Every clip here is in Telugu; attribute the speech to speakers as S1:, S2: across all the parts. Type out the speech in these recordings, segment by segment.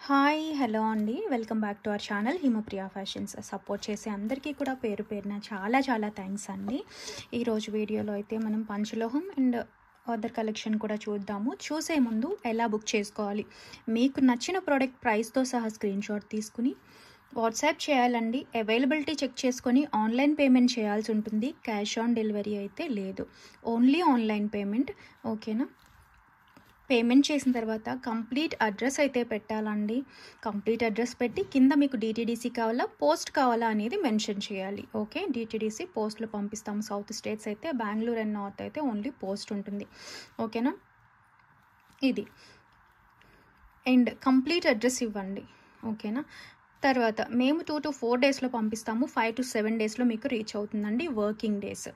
S1: హాయ్ హలో అండి, welcome back to our channel Himapriya fashions. Support చేసే అందరికీ కూడా పేరు పేరున చాలా చాలా థ్యాంక్స్ అండి. ఈరోజు వీడియోలో అయితే మనం పంచలోహం అండ్ అదర్ కలెక్షన్ కూడా చూద్దాము. చూసే ముందు ఎలా బుక్ చేసుకోవాలి, మీకు నచ్చిన ప్రోడక్ట్ ప్రైస్తో సహా స్క్రీన్ షాట్ తీసుకుని వాట్సాప్ చేయాలండి. అవైలబిలిటీ చెక్ చేసుకొని ఆన్లైన్ పేమెంట్ చేయాల్సి ఉంటుంది. క్యాష్ ఆన్ డెలివరీ అయితే లేదు, ఓన్లీ ఆన్లైన్ పేమెంట్. ఓకేనా? పేమెంట్ చేసిన తర్వాత కంప్లీట్ అడ్రస్ అయితే పెట్టాలండి. కంప్లీట్ అడ్రస్ పెట్టి కింద మీకు డిటీడీసీ కావాలా పోస్ట్ కావాలా అనేది మెన్షన్ చేయాలి. ఓకే, డిటీడీసీ పోస్ట్లో పంపిస్తాము. సౌత్ స్టేట్స్ అయితే బెంగళూరు అండ్ నార్త్ అయితే ఓన్లీ పోస్ట్ ఉంటుంది. ఓకేనా? ఇది అండ్ కంప్లీట్ అడ్రస్ ఇవ్వండి. ఓకేనా? తర్వాత మేము 2 to 4 డేస్లో పంపిస్తాము. 5 to 7 డేస్లో మీకు రీచ్ అవుతుందండి, వర్కింగ్ డేస్.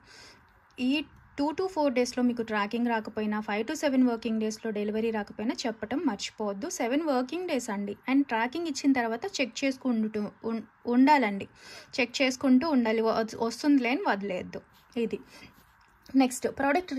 S1: ఈ 2 to 4 డేస్లో మీకు ట్రాకింగ్ రాకపోయినా 5 to 7 వర్కింగ్ డేస్లో డెలివరీ రాకపోయినా చెప్పడం మర్చిపోవద్దు. 7 వర్కింగ్ డేస్ అండి. అండ్ ట్రాకింగ్ ఇచ్చిన తర్వాత చెక్ చేసుకుంటూ ఉండాలండి. చెక్ చేసుకుంటూ ఉండాలి, వస్తుందిలే అని వదిలేయద్దు. ఇది నెక్స్ట్ ప్రోడక్ట్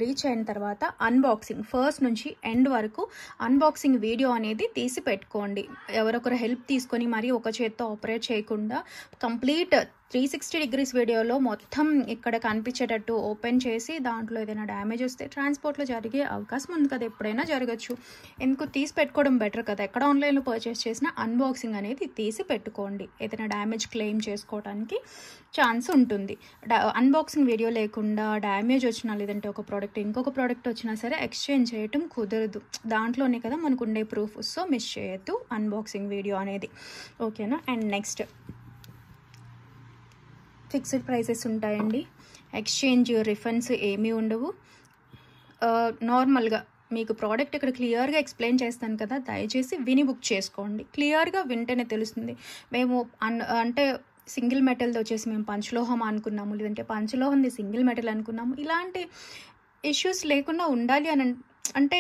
S1: రీచ్ అయిన తర్వాత అన్బాక్సింగ్ ఫస్ట్ నుంచి ఎండ్ వరకు అన్బాక్సింగ్ వీడియో అనేది తీసి పెట్టుకోండి. ఎవరొకరు హెల్ప్ తీసుకొని మరీ ఒక చేత్తో ఆపరేట్ చేయకుండా కంప్లీట్ 360 degrees వీడియోలో మొత్తం ఇక్కడ కనిపించేటట్టు ఓపెన్ చేసి దాంట్లో ఏదైనా డ్యామేజ్ వస్తే ట్రాన్స్పోర్ట్లో జరిగే అవకాశం ఉంది కదా, ఎప్పుడైనా జరగచ్చు. ఎందుకు తీసి పెట్టుకోవడం బెటర్ కదా. ఎక్కడ ఆన్లైన్లో పర్చేస్ చేసినా అన్బాక్సింగ్ అనేది తీసి పెట్టుకోండి, ఏదైనా డ్యామేజ్ క్లెయిమ్ చేసుకోవడానికి ఛాన్స్ ఉంటుంది. అన్బాక్సింగ్ వీడియో లేకుండా డ్యామేజ్ వచ్చినా లేదంటే ఒక ప్రోడక్ట్ ఇంకొక ప్రోడక్ట్ వచ్చినా సరే ఎక్స్చేంజ్ చేయటం కుదరదు. దాంట్లోనే కదా మనకు ఉండే ప్రూఫ్. సో మిస్ చేయొద్దు అన్బాక్సింగ్ వీడియో అనేది. ఓకేనా? అండ్ నెక్స్ట్ ఫిక్స్డ్ ప్రైసెస్ ఉంటాయండి. ఎక్స్చేంజ్ రిఫండ్స్ ఏమీ ఉండవు. నార్మల్గా మీకు ప్రోడక్ట్ ఇక్కడ క్లియర్గా ఎక్స్ప్లెయిన్ చేస్తాను కదా, దయచేసి విని బుక్ చేసుకోండి. క్లియర్గా వింటేనే తెలుస్తుంది. మేము అంటే సింగిల్ మెటల్ది వచ్చేసి మేము పంచలోహం అనుకున్నాము, లేదంటే పంచలోహంది సింగిల్ మెటల్ అనుకున్నాము. ఇలాంటి ఇష్యూస్ లేకుండా ఉండాలి అని అంటే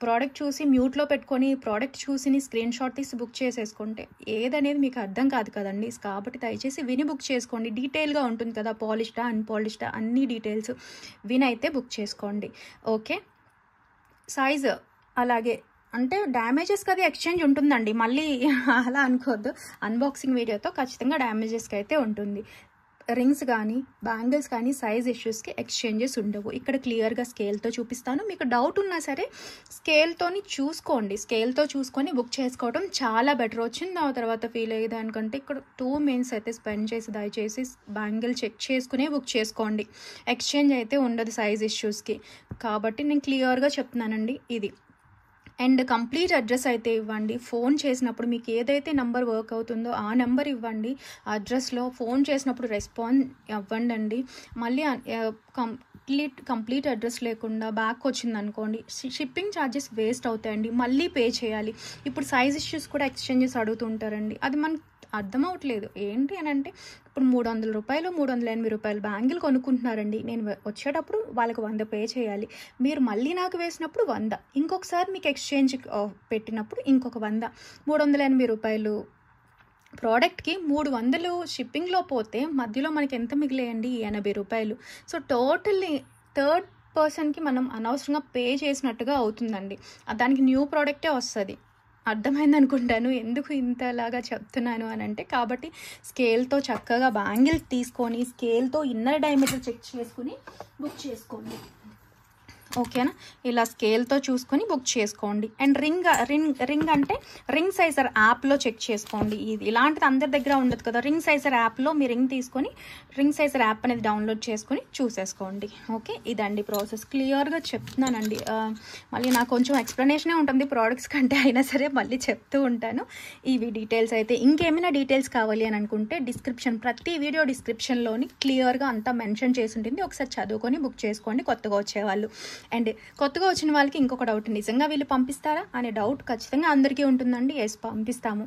S1: ప్రోడక్ట్ చూసి మ్యూట్లో పెట్టుకొని ప్రోడక్ట్ చూసి స్క్రీన్ షాట్ తీసి బుక్ చేసేసుకుంటే ఏదనేది మీకు అర్థం కాదు కదండి. కాబట్టి దయచేసి విని బుక్ చేసుకోండి. డీటెయిల్గా ఉంటుంది కదా, పాలిష్డా అన్పాలిష్డా అన్ని డీటెయిల్స్ విని అయితే బుక్ చేసుకోండి. ఓకే, సైజ్ అలాగే అంటే డ్యామేజెస్కి అది ఎక్స్చేంజ్ ఉంటుందండి, మళ్ళీ అలా అనుకోవద్దు. అన్బాక్సింగ్ వీడియోతో ఖచ్చితంగా డ్యామేజెస్కి అయితే ఉంటుంది. రింగ్స్ కానీ బ్యాంగిల్స్ కానీ సైజ్ ఇష్యూస్కి ఎక్స్చేంజెస్ ఉండవు. ఇక్కడ క్లియర్గా స్కేల్తో చూపిస్తాను. మీకు డౌట్ ఉన్నా సరే స్కేల్తో చూసుకొని బుక్ చేసుకోవడం చాలా బెటర్. వచ్చింది ఆ తర్వాత ఫీల్ అయ్యేది అనుకంటే ఇక్కడ 2 minutes అయితే స్పెండ్ చేసి దయచేసి బ్యాంగిల్ చెక్ చేసుకునే బుక్ చేసుకోండి. ఎక్స్చేంజ్ అయితే ఉండదు సైజ్ ఇష్యూస్కి. కాబట్టి నేను క్లియర్గా చెప్తున్నానండి. ఇది అండ్ కంప్లీట్ అడ్రస్ అయితే ఇవ్వండి. ఫోన్ చేసినప్పుడు మీకు ఏదైతే నెంబర్ వర్క్ అవుతుందో ఆ నెంబర్ ఇవ్వండి. అడ్రస్లో ఫోన్ చేసినప్పుడు రెస్పాన్స్ ఇవ్వండి అండి. మళ్ళీ కంప్లీట్ అడ్రస్ లేకుండా బ్యాక్ వచ్చింది అనుకోండి, షిప్పింగ్ ఛార్జెస్ వేస్ట్ అవుతాయండి, మళ్ళీ పే చేయాలి. ఇప్పుడు సైజ్ ఇష్యూస్ కూడా ఎక్స్చేంజెస్ అడుగుతుంటారండి. అది మనకు అర్థం అవ్వట్లేదు. ఏంటి అని అంటే ఇప్పుడు 300 రూపాయలు 380 రూపాయలు బ్యాంగిల్ కొనుక్కుంటున్నారండి. నేను వచ్చేటప్పుడు వాళ్ళకి 100 పే చేయాలి. మీరు మళ్ళీ నాకు వేసినప్పుడు 100, ఇంకొకసారి మీకు ఎక్స్చేంజ్ పెట్టినప్పుడు ఇంకొక 100, 380 రూపాయలు ప్రోడక్ట్కి 300 షిప్పింగ్లో పోతే మధ్యలో మనకి ఎంత మిగిలేయండి? 80 రూపాయలు. సో టోటల్లీ థర్డ్ పర్సన్కి మనం అనవసరంగా పే చేసినట్టుగా అవుతుందండి. దానికి న్యూ ప్రోడక్టే వస్తుంది. అర్థమైంది అనుకుంటాను ఎందుకు ఇంతలాగా చెప్తున్నాను అని అంటే. కాబట్టి స్కేల్తో చక్కగా బ్యాంగిల్ తీసుకొని స్కేల్తో ఇన్నర్ డయామీటర్ చెక్ చేసుకుని బుక్ చేసుకోండి. ఓకేనా? ఇలా స్కేల్తో చూసుకొని బుక్ చేసుకోండి. అండ్ రింగ్ అంటే రింగ్ సైజర్ యాప్లో చెక్ చేసుకోండి. ఇది ఇలాంటిది అందరి దగ్గర ఉండదు కదా. రింగ్ సైజర్ యాప్లో మీ రింగ్ తీసుకొని రింగ్ సైజర్ యాప్ అనేది డౌన్లోడ్ చేసుకొని చూసేసుకోండి. ఓకే, ఇదండి ప్రాసెస్. క్లియర్గా చెప్తున్నానండి. మళ్ళీ నాకు కొంచెం ఎక్స్ప్లెనేషనే ఉంటుంది ప్రోడక్ట్స్ కంటే, అయినా సరే మళ్ళీ చెప్తూ ఉంటాను. ఇవి డీటెయిల్స్ అయితే ఇంకేమైనా డీటెయిల్స్ కావాలి అని అనుకుంటే ప్రతి వీడియో డిస్క్రిప్షన్లోని క్లియర్గా అంతా మెన్షన్ చేసి ఉంటుంది. ఒకసారి చదువుకొని బుక్ చేసుకోండి కొత్తగా వచ్చేవాళ్ళు. అండ్ కొత్తగా వచ్చిన వాళ్ళకి ఇంకొక డౌట్, నిజంగా వీళ్ళు పంపిస్తారా అనే డౌట్ ఖచ్చితంగా అందరికీ ఉంటుందండి. ఎస్, పంపిస్తాము.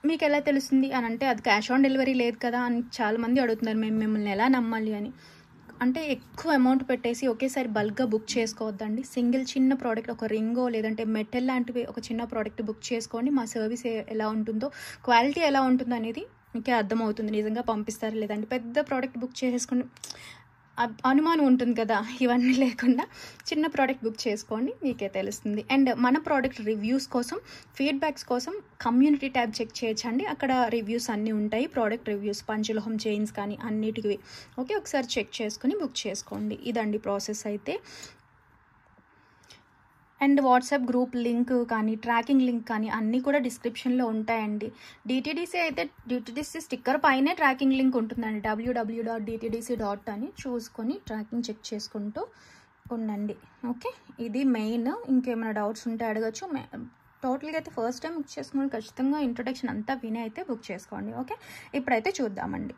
S1: మీకు ఎలా తెలుస్తుంది అని అంటే అది క్యాష్ ఆన్ డెలివరీ లేదు కదా అని చాలామంది అడుగుతున్నారు. మేము మిమ్మల్ని ఎలా నమ్మాలి అని. అంటే ఎక్కువ అమౌంట్ పెట్టేసి ఒకేసారి బల్క్గా బుక్ చేసుకోవద్దండి. సింగిల్ చిన్న ప్రోడక్ట్, ఒక రింగో లేదంటే మెటల్ లాంటివి ఒక చిన్న ప్రోడక్ట్ బుక్ చేసుకోండి. మా సర్వీస్ ఎలా ఉంటుందో, క్వాలిటీ ఎలా ఉంటుందో అనేది మీకే అర్థమవుతుంది నిజంగా పంపిస్తారా లేదంటే. పెద్ద ప్రోడక్ట్ బుక్ చేసేసుకుని అనుమానం ఉంటుంది కదా, ఇవన్నీ లేకుండా చిన్న ప్రోడక్ట్ బుక్ చేసుకోండి, మీకే తెలుస్తుంది. అండ్ మన ప్రోడక్ట్ రివ్యూస్ కోసం, ఫీడ్బ్యాక్స్ కోసం కమ్యూనిటీ ట్యాబ్ చెక్ చేయొచ్చండి. అక్కడ రివ్యూస్ అన్నీ ఉంటాయి, ప్రోడక్ట్ రివ్యూస్, పంచలోహం చైన్స్ కానీ అన్నిటివి. ఓకే, ఒకసారి చెక్ చేసుకుని బుక్ చేసుకోండి. ఇదండి ప్రాసెస్ అయితే. అండ్ వాట్సాప్ గ్రూప్ లింక్ కానీ, ట్రాకింగ్ లింక్ కానీ అన్నీ కూడా డిస్క్రిప్షన్లో ఉంటాయండి. డిటీడీసీ అయితే డిటీడీసీ స్టిక్కర్ పైనే ట్రాకింగ్ లింక్ ఉంటుందండి, www.dtdc.in అని చూసుకొని ట్రాకింగ్ చెక్ చేసుకుంటూ ఉండండి. ఓకే, ఇది మెయిన్. ఇంకేమైనా డౌట్స్ ఉంటే అడగచ్చు. టోటల్గా అయితే ఫస్ట్ టైం బుక్ చేసుకుని ఖచ్చితంగా ఇంట్రొడక్షన్ అంతా విని అయితే బుక్ చేసుకోండి. ఓకే, ఇప్పుడైతే చూద్దామండి.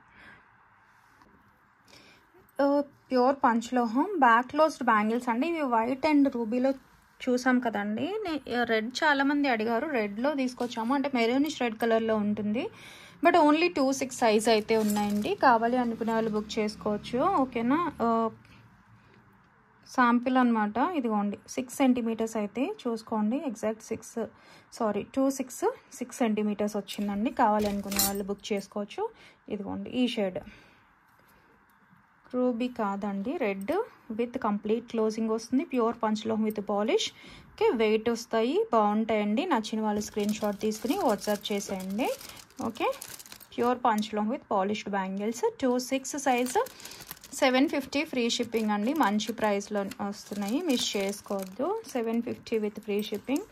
S1: ప్యూర్ పంచలోహం బ్యాక్ క్లోజ్డ్ బ్యాంగిల్స్ అండి. ఇవి వైట్ అండ్ రూబీలో చూసాం కదండి. రెడ్ చాలామంది అడిగారు, రెడ్లో తీసుకొచ్చాము. అంటే మెరూనిష్ రెడ్ కలర్లో ఉంటుంది, బట్ ఓన్లీ 2-6 సైజ్ అయితే ఉన్నాయండి. కావాలి అనుకునే వాళ్ళు బుక్ చేసుకోవచ్చు. ఓకేనా, శాంపిల్ అనమాట. ఇదిగోండి 6 సెంటీమీటర్స్ అయితే చూసుకోండి. ఎగ్జాక్ట్ 6 సెంటీమీటర్స్ వచ్చిందండి. కావాలి అనుకునే వాళ్ళు బుక్ చేసుకోవచ్చు. ఇదిగోండి ఈ షేడ్ రూబీ కాదండి, రెడ్ విత్ కంప్లీట్ క్లోజింగ్ వస్తుంది. ప్యూర్ పంచలోహం విత్ పాలిష్. ఓకే, వెయిట్ వస్తాయి, బాగుంటాయండి. నచ్చిన వాళ్ళు స్క్రీన్ షాట్ తీసుకుని వాట్సాప్ చేసేయండి. ఓకే, ప్యూర్ పంచలోహం with polished bangles, 2-6 size, 750 free shipping అండి. మంచి ప్రైస్లో వస్తున్నాయి, మిస్ చేసుకోవద్దు. 750 with free shipping.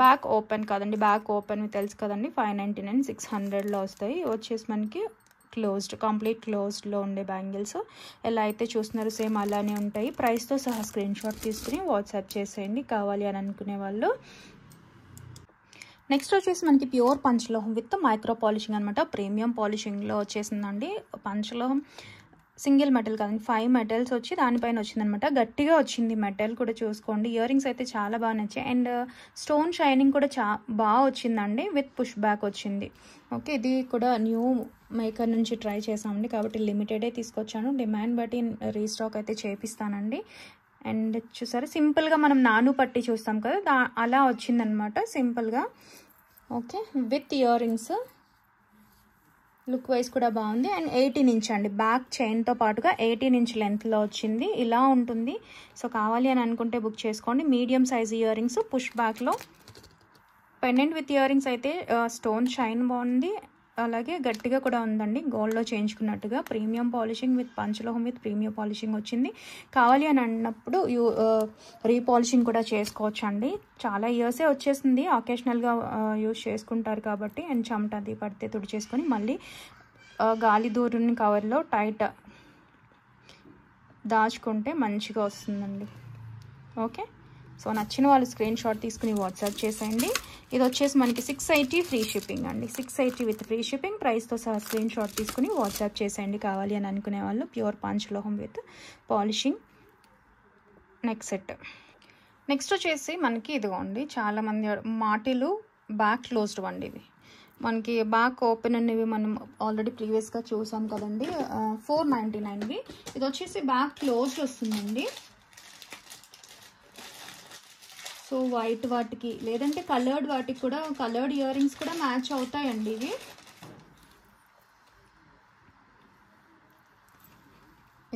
S1: Back open కాదండి, బ్యాక్ ఓపెన్ తెలుసు కదండి, 599, 600లో వస్తాయి. వచ్చేసి మనకి క్లోజ్డ్, కంప్లీట్ క్లోజ్డ్లో ఉండే బ్యాంగిల్స్ ఎలా అయితే చూస్తున్నారో సేమ్ అలానే ఉంటాయి. ప్రైస్తో సహా స్క్రీన్ షాట్ తీసుకుని వాట్సాప్ చేసేయండి కావాలి అని అనుకునే వాళ్ళు. నెక్స్ట్ వచ్చేసి మనకి ప్యూర్ పంచలోహం విత్ మైక్రో పాలిషింగ్ అనమాట. ప్రీమియం పాలిషింగ్లో వచ్చేసిందండి. పంచలోహం సింగిల్ మెటల్ కాదండి, 5 మెటల్స్ వచ్చి దానిపైన వచ్చిందనమాట. గట్టిగా వచ్చింది మెటల్ కూడా చూసుకోండి. ఇయర్ రింగ్స్ అయితే చాలా బాగా నచ్చాయి. అండ్ స్టోన్ షైనింగ్ కూడా బాగా వచ్చిందండి, విత్ పుష్ బ్యాక్ వచ్చింది. ఓకే, ఇది కూడా న్యూ మేకర్ నుంచి ట్రై చేసామండి, కాబట్టి లిమిటెడే తీసుకొచ్చాను. డిమాండ్ బట్టి రీస్టాక్ అయితే చేపిస్తానండి. అండ్ చూసారా, సింపుల్గా మనం నాను పట్టి చూస్తాం కదా, అలా వచ్చిందనమాట సింపుల్గా. Okay, with ear rings, look wise కూడా బాగుంది. అండ్ 18 ఇంచ్ అండి, బ్యాక్ చైన్తో పాటుగా 18 ఇంచ్ లెంత్లో వచ్చింది. ఇలా ఉంటుంది. సో కావాలి అని అనుకుంటే బుక్ చేసుకోండి. Medium size ear rings, push బ్యాక్లో పెండెంట్ విత్ ఇయర్ రింగ్స్ అయితే స్టోన్ షైన్ బాగుంది, అలాగే గట్టిగా కూడా ఉందండి, గోల్డ్లో చేయించుకున్నట్టుగా. ప్రీమియం పాలిషింగ్ విత్ పంచలోహం విత్ ప్రీమియం పాలిషింగ్ వచ్చింది. కావాలి అని అన్నప్పుడు రీపాలిషింగ్ కూడా చేసుకోవచ్చు అండి. చాలా ఇయర్సే వచ్చేసింది, అకేషనల్గా యూజ్ చేసుకుంటారు కాబట్టి. అండ్ చెమట అది పడితే తుడి చేసుకొని మళ్ళీ గాలి దూరుని కవర్లో టైట్ దాచుకుంటే మంచిగా వస్తుందండి. ఓకే, సో నచ్చిన వాళ్ళు స్క్రీన్ షాట్ తీసుకుని వాట్సాప్ చేసేయండి. ఇది వచ్చేసి మనకి 680 ఫ్రీ షిప్పింగ్ అండి, 680 విత్ ఫ్రీ షిప్పింగ్. ప్రైస్తో సహా స్క్రీన్ షాట్ తీసుకుని వాట్సాప్ చేసేయండి కావాలి అని అనుకునే వాళ్ళు. ప్యూర్ పంచలోహం with polishing next set. Next వచ్చేసి మనకి ఇదిగోండి, చాలామంది మాటిలు బ్యాక్ క్లోజ్డ్ అండి. ఇవి మనకి బ్యాక్ ఓపెన్ అనేవి మనం ఆల్రెడీ ప్రీవియస్గా చూసాం కదండి, 499వి. ఇది వచ్చేసి బ్యాక్ క్లోజ్డ్ వస్తుందండి. సో వైట్ వాటికి లేదంటే కలర్డ్ వాటికి కూడా, కలర్డ్ ఇయర్ రింగ్స్ కూడా మ్యాచ్ అవుతాయండి ఇవి.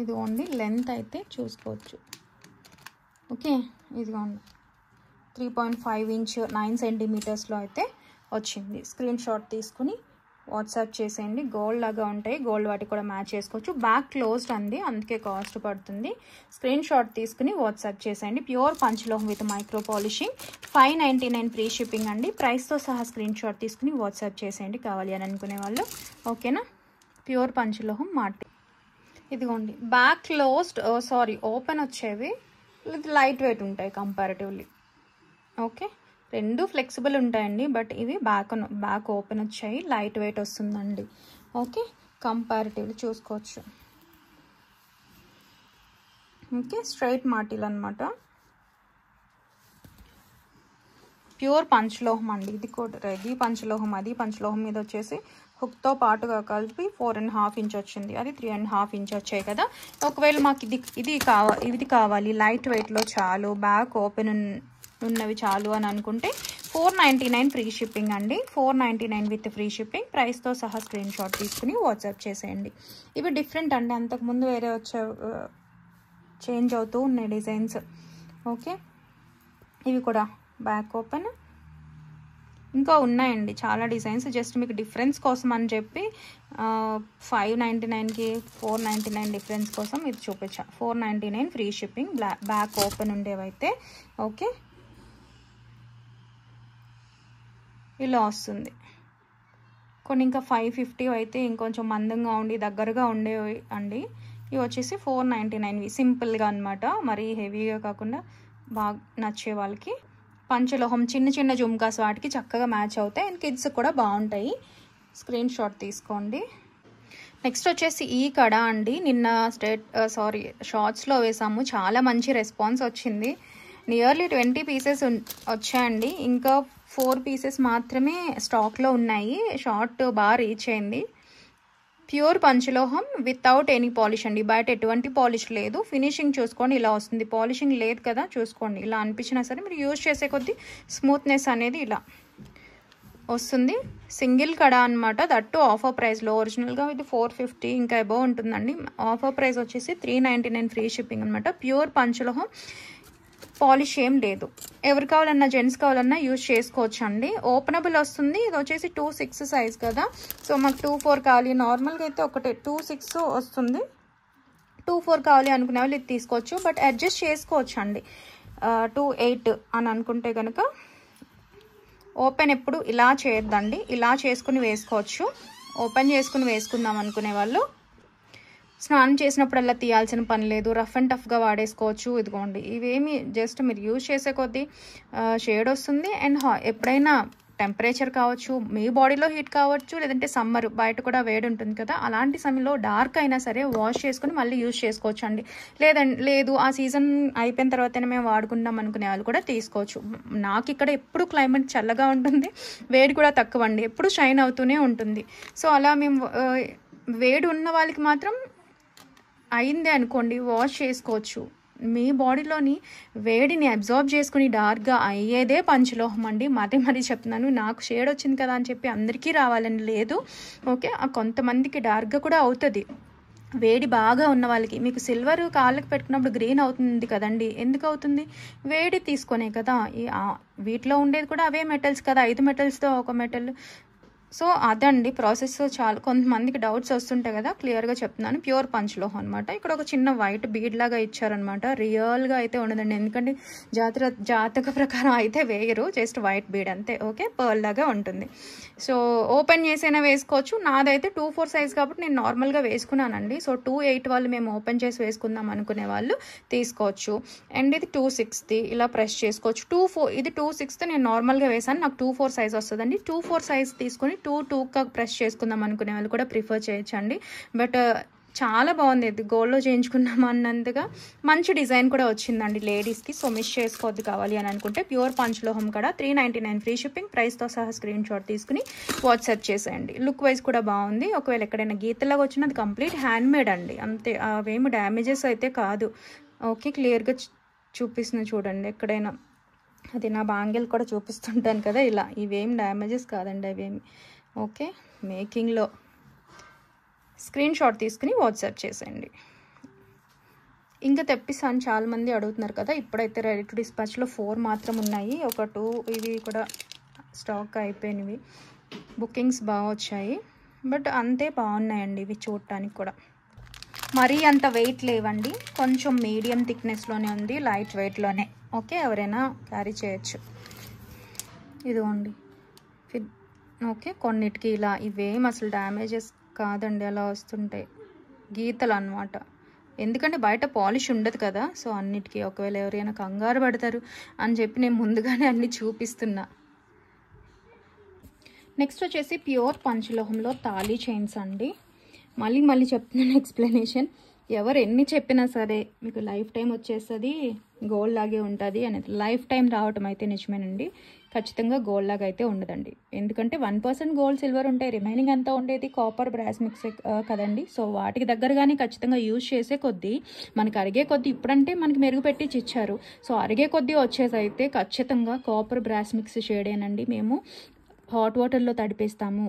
S1: ఇదిగోండి లెంత్ అయితే చూసుకోవచ్చు. ఓకే, ఇదిగోండి 3.5 ఇంచ్ 9 సెంటీమీటర్స్లో అయితే వచ్చింది. స్క్రీన్ షాట్ తీసుకుని వాట్సాప్ చేసేయండి. గోల్డ్ లాగా ఉంటాయి, గోల్డ్ వాటికి కూడా మ్యాచ్ చేసుకోవచ్చు. బ్యాక్ క్లోజ్డ్ అండి, అందుకే కాస్ట్ పడుతుంది. స్క్రీన్ షాట్ తీసుకుని వాట్సాప్ చేసేయండి. ప్యూర్ పంచలోహం with micro polishing, 599 free shipping అండి. ప్రైస్తో సహా స్క్రీన్ షాట్ తీసుకుని వాట్సాప్ చేసేయండి కావాలి అని అనుకునే వాళ్ళు. ఓకేనా, ప్యూర్ పంచలోహం మాటి. ఇదిగోండి బ్యాక్ క్లోజ్డ్, ఓపెన్ వచ్చేవి, లైట్ వెయిట్ ఉంటాయి కంపారిటివ్లీ. ఓకే, రెండు ఫ్లెక్సిబుల్ ఉంటాయండి, బట్ ఇవి బ్యాక్ ఓపెన్ వచ్చాయి, లైట్ వెయిట్ వస్తుందండి. ఓకే, కంపారిటివ్లీ చూసుకోవచ్చు. ఓకే, స్ట్రైట్ మాటిల్ అనమాట. ప్యూర్ పంచలోహం అండి. ఇది కూడా ఇది పంచలోహం, అది పంచలోహం మీద వచ్చేసి హుక్తో పాటుగా కలిపి 4.5 ఇంచ్ వచ్చింది, అది 3.5 ఇంచ్ వచ్చాయి కదా. ఒకవేళ మాకు ఇది కావాలి లైట్ వెయిట్లో చాలు, బ్యాక్ ఓపెన్ ఉన్నవి చాలు అని అనుకుంటే 499 ఫ్రీ షిప్పింగ్ అండి. 499 విత్ ఫ్రీ షిప్పింగ్. ప్రైస్తో సహా స్క్రీన్ షాట్ తీసుకుని వాట్సాప్ చేసేయండి. ఇవి డిఫరెంట్ అండి, అంతకుముందు వేరే చేంజ్ అవుతూ ఉన్నాయి డిజైన్స్. ఓకే, ఇవి కూడా బ్యాక్ ఓపెన్. ఇంకా ఉన్నాయండి చాలా డిజైన్స్, జస్ట్ మీకు డిఫరెన్స్ కోసం అని చెప్పి 599కి 499 డిఫరెన్స్ కోసం ఇది చూపించా. 499 ఫ్రీ షిప్పింగ్, బ్యాక్ ఓపెన్ ఉండేవైతే. ఓకే, ఇలా వస్తుంది. కొన్ని ఇంకా 550 అయితే ఇంకొంచెం మందంగా ఉండి దగ్గరగా ఉండేవి అండి. ఇవి వచ్చేసి 499వి సింపుల్గా అనమాట, మరీ హెవీగా కాకుండా బాగా నచ్చే వాళ్ళకి. పంచలోహం చిన్న చిన్న జుమ్కాస్ వాటికి చక్కగా మ్యాచ్ అవుతాయి అండ్ కిడ్స్ కూడా బాగుంటాయి. స్క్రీన్ షాట్ తీసుకోండి. నెక్స్ట్ వచ్చేసి ఈ కడ అండి, నిన్న షార్ట్స్లో వేసాము, చాలా మంచి రెస్పాన్స్ వచ్చింది. నియర్లీ 20 పీసెస్ వచ్చాయండి. ఇంకా 4 పీసెస్ మాత్రమే స్టాక్లో ఉన్నాయి. షార్ట్ బాగా రీచ్ అయింది. ప్యూర్ పంచలోహం వితౌట్ ఎనీ పాలిష్ అండి, బయట ఎటువంటి పాలిష్ లేదు. ఫినిషింగ్ చూసుకోండి ఇలా వస్తుంది, పాలిషింగ్ లేదు కదా చూసుకోండి. ఇలా అనిపించినా సరే మీరు యూజ్ చేసే కొద్దీ స్మూత్నెస్ అనేది ఇలా వస్తుంది. సింగిల్ కడ అనమాట, దట్టు ఆఫర్ ప్రైస్లో. ఒరిజినల్గా ఇది 450 ఇంకా అబౌవ్ ఉంటుందండి. ఆఫర్ ప్రైస్ వచ్చేసి 399 ఫ్రీ షిప్పింగ్ అనమాట. ప్యూర్ పంచలోహం, పాలిష్ ఏం లేదు. ఎవరు కావాలన్నా జెంట్స్ కావాలన్నా యూజ్ చేసుకోవచ్చు అండి. ఓపెనబుల్ వస్తుంది. ఇది వచ్చేసి 2.6 సైజ్ కదా, సో మాకు 2.4 కావాలి. నార్మల్గా అయితే ఒకటే 2.6 వస్తుంది. 2.4 కావాలి అనుకునే వాళ్ళు ఇది తీసుకోవచ్చు, బట్ అడ్జస్ట్ చేసుకోవచ్చు అండి. 2.8 అని అనుకుంటే కనుక ఓపెన్ ఎప్పుడు ఇలా చేయొద్దండి, ఇలా చేసుకుని వేసుకోవచ్చు. ఓపెన్ చేసుకుని వేసుకుందాం అనుకునే వాళ్ళు స్నానం చేసినప్పుడల్లా తీయాల్సిన పని లేదు, రఫ్ అండ్ టఫ్గా వాడేసుకోవచ్చు. ఇదిగోండి, ఇవేమి జస్ట్ మీరు యూజ్ చేసే కొద్దీ షేడ్ వస్తుంది. అండ్ ఎప్పుడైనా టెంపరేచర్ కావచ్చు, మీ బాడీలో హీట్ కావచ్చు, లేదంటే సమ్మర్ బయట కూడా వేడి ఉంటుంది కదా, అలాంటి సమయంలో డార్క్ అయినా సరే వాష్ చేసుకుని మళ్ళీ యూజ్ చేసుకోవచ్చు అండి. లేదు ఆ సీజన్ అయిపోయిన తర్వాతనే మేము వాడుకుంటాం అనుకునే వాళ్ళు కూడా తీసుకోవచ్చు. నాకు ఇక్కడ ఎప్పుడు క్లైమేట్ చల్లగా ఉంటుంది, వేడి కూడా తక్కువ అండి, ఎప్పుడు షైన్ అవుతూనే ఉంటుంది. సో అలా మేము వేడి ఉన్న వాళ్ళకి మాత్రం అయిందే అనుకోండి వాష్ చేసుకోవచ్చు. మీ బాడీలోని వేడిని అబ్జార్బ్ చేసుకుని డార్క్గా అయ్యేదే పంచలోహం అండి. మరీ చెప్తున్నాను, నాకు షేడ్ వచ్చింది కదా అని చెప్పి అందరికీ రావాలని లేదు. ఓకే, కొంతమందికి డార్క్గా కూడా అవుతుంది. వేడి బాగా ఉన్న వాళ్ళకి, మీకు సిల్వర్ కాళ్ళకి పెట్టుకున్నప్పుడు గ్రీన్ అవుతుంది కదండి, ఎందుకు అవుతుంది? వేడి తీసుకునే కదా. వీటిలో ఉండేది కూడా అవే మెటల్స్ కదా, 5 మెటల్స్తో ఒక మెటల్. సో అదండి ప్రాసెస్. చాలా కొంతమందికి డౌట్స్ వస్తుంటాయి కదా, క్లియర్గా చెప్తున్నాను. ప్యూర్ పంచలోహం అనమాట. ఇక్కడ ఒక చిన్న వైట్ బీడ్ లాగా ఇచ్చారనమాట, రియల్గా అయితే ఉండదండి, ఎందుకంటే జాతక ప్రకారం అయితే వేయరు, జస్ట్ వైట్ బీడ్ అంతే. ఓకే, పర్ల్ లాగా ఉంటుంది. సో ఓపెన్ చేసైనా వేసుకోవచ్చు. నాదైతే 2.4 సైజ్ కాబట్టి నేను నార్మల్గా వేసుకున్నానండి. సో 2.8 వాళ్ళు మేము ఓపెన్ చేసి వేసుకుందాం అనుకునే వాళ్ళు తీసుకోవచ్చు. అండ్ ఇది 2.6 ఇలా ప్రెస్ చేసుకోవచ్చు. 2.4 ఇది 2.6 నేను నార్మల్గా వేసాను, నాకు 2.4 సైజ్ వస్తుందండి. 2.4 సైజ్ తీసుకొని 2.2గా ప్రెస్ చేసుకుందాం అనుకునే వాళ్ళు కూడా ప్రిఫర్ చేయొచ్చండి. బట్ చాలా బాగుంది, ఇది గోల్డ్లో చేయించుకున్నాం అన్నంతగా మంచి డిజైన్ కూడా వచ్చిందండి లేడీస్కి. సో మిస్ చేసుకోవద్దు, కావాలి అని అనుకుంటే. ప్యూర్ పంచలోహం కూడా 399 ఫ్రీ షిప్పింగ్, ప్రైస్తో సహా స్క్రీన్ షాట్ తీసుకుని వాట్సాప్ చేసేయండి. లుక్ వైజ్ కూడా బాగుంది. ఒకవేళ ఎక్కడైనా గీతలాగా వచ్చినది కంప్లీట్ హ్యాండ్మేడ్ అండి, అంతే, అవేమి డ్యామేజెస్ అయితే కాదు. ఓకే, క్లియర్గా చూపిస్తుంది చూడండి. ఎక్కడైనా అది నా బ్యాంగిల్ కూడా చూపిస్తుంటాను కదా, ఇలా ఇవేం డ్యామేజెస్ కాదండి అవేమి. ఓకే, మేకింగ్లో స్క్రీన్ షాట్ తీసుకుని వాట్సాప్ చేసేయండి. ఇంకా తెప్పిస్తాను, చాలామంది అడుగుతున్నారు కదా. ఇప్పుడైతే రెడీ టు డిస్పాచ్లో 4 మాత్రం ఉన్నాయి, ఒక 2 ఇవి కూడా స్టాక్ అయిపోయినవి. బుకింగ్స్ బాగా వచ్చాయి, బట్ అంతే బాగున్నాయండి ఇవి చూడటానికి కూడా. మరీ అంత వెయిట్ లేవండి, కొంచెం మీడియం థిక్నెస్లోనే ఉంది, లైట్ వెయిట్లోనే. ఓకే, ఎవరైనా క్యారీ చేయొచ్చు. ఇదిగోండి. ఓకే, కొన్నిటికి ఇలా ఇవేం అసలు డ్యామేజెస్ కాదండి, అలా వస్తుంటాయి గీతలు అనమాట. ఎందుకంటే బయట పాలిష్ ఉండదు కదా, సో అన్నిటికీ. ఒకవేళ ఎవరైనా కంగారు పడతారు అని చెప్పి నేను ముందుగానే అన్నీ చూపిస్తున్నా. నెక్స్ట్ వచ్చేసి ప్యూర్ పంచలోహంలో తాళీ చైన్స్ అండి. మళ్ళీ చెప్తున్నాను ఎక్స్ప్లెనేషన్. ఎవరు ఎన్ని చెప్పినా సరే మీకు లైఫ్ టైం వచ్చేస్తుంది, గోల్డ్ లాగే ఉంటుంది అనేది. లైఫ్ టైం రావటం అయితే నిజమేనండి, ఖచ్చితంగా గోల్డ్ లాగా అయితే ఉండదండి. ఎందుకంటే 1% గోల్డ్ సిల్వర్ ఉంటాయి, రిమైనింగ్ అంతా ఉండేది కాపర్ బ్రాస్ మిక్స్ కదండి. సో వాటికి దగ్గరగానే ఖచ్చితంగా యూజ్ చేసే కొద్దీ మనకి అరిగే కొద్దీ, ఇప్పుడంటే మనకి మెరుగు పెట్టి ఇచ్చారు, సో అరిగే కొద్దీ వచ్చేసి అయితే ఖచ్చితంగా కాపర్ బ్రాస్ మిక్స్ షేడేనండి. మేము హాట్ వాటర్లో తడిపేస్తాము,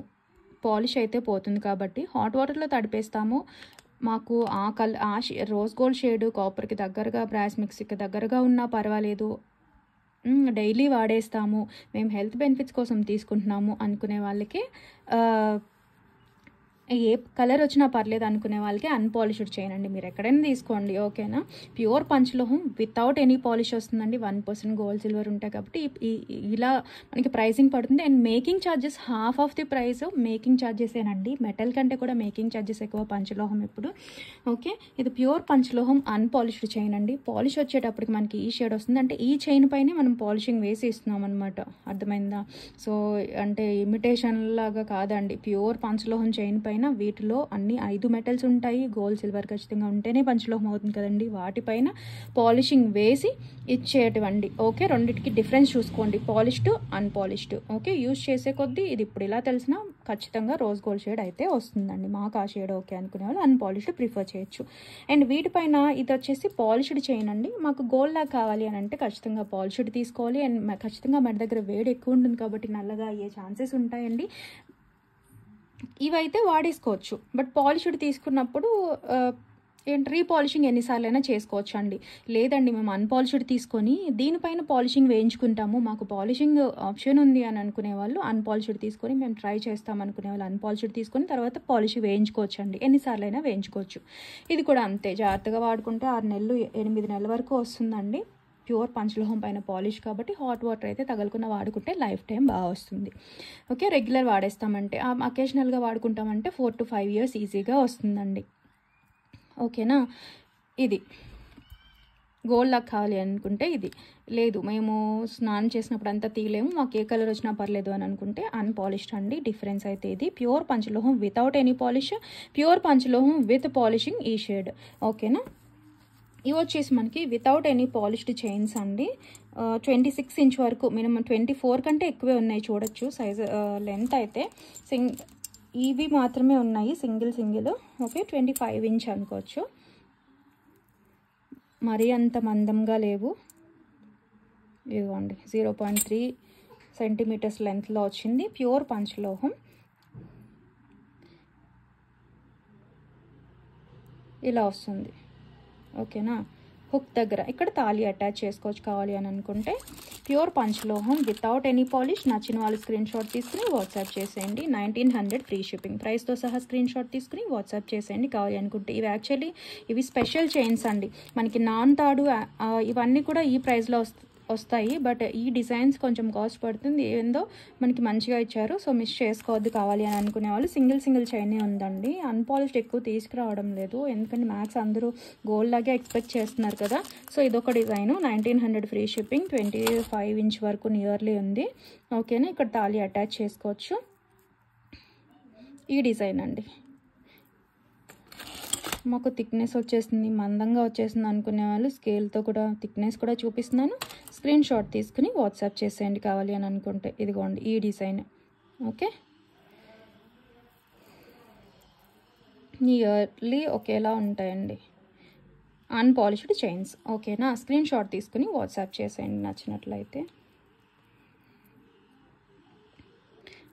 S1: పాలిష్ అయితే పోతుంది కాబట్టి హాట్ వాటర్లో తడిపేస్తాము. మాకు రోజ్ గోల్డ్ షేడ్ కాపర్కి దగ్గరగా, బ్రాస్ మిక్సీకి దగ్గరగా ఉన్నా పర్వాలేదు, డైలీ వాడేస్తాము, మేము హెల్త్ బెనిఫిట్స్ కోసం తీసుకుంటున్నాము అనుకునే వాళ్ళకి, ఏ కలర్ వచ్చినా పర్లేదు అనుకునే వాళ్ళకి అన్పాలిష్డ్ చేయనండి. మీరు ఎక్కడైనా తీసుకోండి, ఓకేనా. ప్యూర్ పంచలోహం వితౌట్ ఎనీ పాలిష్ వస్తుందండి. 1% గోల్డ్ సిల్వర్ ఉంటాయి కాబట్టి ఇలా మనకి ప్రైసింగ్ పడుతుంది. And making charges half of the price making ఛార్జెసేనండి. మెటల్ కంటే కూడా మేకింగ్ ఛార్జెస్ ఎక్కువ పంచలోహం ఇప్పుడు, ఓకే. ఇది ప్యూర్ పంచలోహం అన్పాలిష్డ్ చైన్ అండి. పాలిష్ వచ్చేటప్పటికి మనకి ఈ షేడ్ వస్తుంది. అంటే ఈ చైన్ పైనే మనం పాలిషింగ్ వేసి ఇస్తున్నాం అనమాట, అర్థమైందా. సో అంటే ఇమిటేషన్ లాగా కాదండి, ప్యూర్ పంచలోహం చైన్ పైన వీటిలో అన్ని 5 మెటల్స్ ఉంటాయి. గోల్డ్ సిల్వర్ ఖచ్చితంగా ఉంటేనే పంచలోహం అవుతుంది కదండి. వాటిపైన పాలిషింగ్ వేసి ఇచ్చేటువంటి, ఓకే. రెండింటికి డిఫరెన్స్ చూసుకోండి, పాలిష్డ్ అన్పాలిష్డ్, ఓకే. యూజ్ చేసే కొద్దీ ఇది ఇప్పుడు ఇలా తెలిసినా ఖచ్చితంగా రోజ్ గోల్డ్ షేడ్ అయితే వస్తుందండి. మాకు ఆ షేడ్ ఓకే అనుకునే వాళ్ళు అన్పాలిష్డ్ ప్రిఫర్ చేయొచ్చు. అండ్ వీటిపైన ఇది వచ్చేసి పాలిష్డ్ చైన్ అండి. మాకు గోల్డ్ లాగా కావాలి అని అంటే ఖచ్చితంగా పాలిష్డ్ తీసుకోవాలి. అండ్ ఖచ్చితంగా మన దగ్గర వేడి ఎక్కువ ఉంటుంది కాబట్టి నల్లగా అయ్యే ఛాన్సెస్ ఉంటాయండి. ఇవైతే వాడేసుకోవచ్చు, బట్ పాలిష్డ్ తీసుకున్నప్పుడు రీపాలిషింగ్ ఎన్నిసార్లు అయినా చేసుకోవచ్చు అండి. లేదండి మేము అన్పాలిష్డ్ తీసుకొని దీనిపైన పాలిషింగ్ వేయించుకుంటాము, మాకు పాలిషింగ్ ఆప్షన్ ఉంది అని అనుకునే వాళ్ళు అన్పాలిష్డ్ తీసుకొని మేము ట్రై చేస్తాం అనుకునే వాళ్ళు అన్పాలిష్డ్ తీసుకొని తర్వాత పాలిష్ వేయించుకోవచ్చు అండి. ఎన్నిసార్లు అయినా వేయించుకోవచ్చు. ఇది కూడా అంతే, జాగ్రత్తగా వాడుకుంటే 6 నెలలు 8 నెలల వరకు వస్తుందండి. ప్యూర్ పంచలోహం పైన పాలిష్ కాబట్టి హాట్ వాటర్ అయితే తగలకుండా వాడుకుంటే లైఫ్ టైం బాగా వస్తుంది, ఓకే. రెగ్యులర్ వాడేస్తామంటే, అకేషనల్గా వాడుకుంటామంటే 4 to 5 years ఈజీగా వస్తుందండి, ఓకేనా. ఇది గోల్డ్ లాగా కావాలి అనుకుంటే ఇది, లేదు మేము స్నానం చేసినప్పుడు అంతా తీయలేము, మాకు ఏ కలర్ వచ్చినా పర్లేదు అని అనుకుంటే అన్పాలిష్డ్ అండి. డిఫరెన్స్ అయితే ఇది, ప్యూర్ పంచలోహం వితౌట్ ఎనీ పాలిష్, ప్యూర్ పంచలోహం విత్ పాలిషింగ్ ఈ షేడ్, ఓకేనా. ఇవి వచ్చేసి మనకి వితౌట్ ఎనీ పాలిష్డ్ చైన్స్ అండి. 26 ఇంచ్ వరకు, మినిమం 24 కంటే ఎక్కువే ఉన్నాయి చూడొచ్చు సైజ్. లెంత్ అయితే ఇవి మాత్రమే ఉన్నాయి సింగిల్, ఓకే. 25 ఇంచ్ అనుకోవచ్చు, మరీ అంత మందంగా లేవు. ఇదిగోండి 0.3 సెంటీమీటర్స్ లెంత్లో వచ్చింది. ప్యూర్ పంచలోహం ఇలా వస్తుంది, ఓకేనా. హుక్ దగ్గర ఇక్కడ తాళి అటాచ్ చేసుకోవచ్చు కావాలి అని అనుకుంటే. ప్యూర్ పంచలోహం వితౌట్ ఎనీ పాలిష్. నచ్చిన వాళ్ళు స్క్రీన్ షాట్ తీసుకుని వాట్సాప్ చేసేయండి. 1900 ఫ్రీ షిప్పింగ్, ప్రైస్తో సహా స్క్రీన్ షాట్ తీసుకుని వాట్సాప్ చేసేయండి కావాలి అనుకుంటే. ఇవి యాక్చువల్లీ ఇవి స్పెషల్ చైన్స్ అండి. మనకి నాన్ తాడు ఇవన్నీ కూడా ఈ ప్రైస్లో వస్తాయి, బట్ ఈ డిజైన్స్ కొంచెం కాస్ట్ పడుతుంది. ఏందో మనకి మంచిగా ఇచ్చారు, సో మిస్ చేసుకోవద్దు కావాలి అని అనుకునే వాళ్ళు. సింగిల్ చైనే ఉందండి, అన్పాలిష్డ్ ఎక్కువ తీసుకురావడం లేదు, ఎందుకంటే మ్యాక్స్ అందరూ గోల్డ్ లాగే ఎక్స్పెక్ట్ చేస్తున్నారు కదా. సో ఇదొక డిజైను, 1900 ఫ్రీ షిప్పింగ్, 25 ఇంచ్ వరకు నియర్లీ ఉంది, ఓకేనా. ఇక్కడ తాళి అటాచ్ చేసుకోవచ్చు. ఈ డిజైన్ అండి, మాకు థిక్నెస్ వచ్చేసింది, మందంగా వచ్చేసింది అనుకునే వాళ్ళు స్కేల్తో కూడా థిక్నెస్ కూడా చూపిస్తున్నాను, స్క్రీన్ షాట్ తీసుకుని వాట్సాప్ చేసేయండి కావాలి అని అనుకుంటే. ఇదిగోండి ఈ డిజైన్, ఓకే. ఇయర్లీ ఒకేలా ఉంటాయండి అన్పాలిష్డ్ చైన్స్, ఓకేనా. స్క్రీన్ షాట్ తీసుకుని వాట్సాప్ చేసేయండి నచ్చినట్లయితే.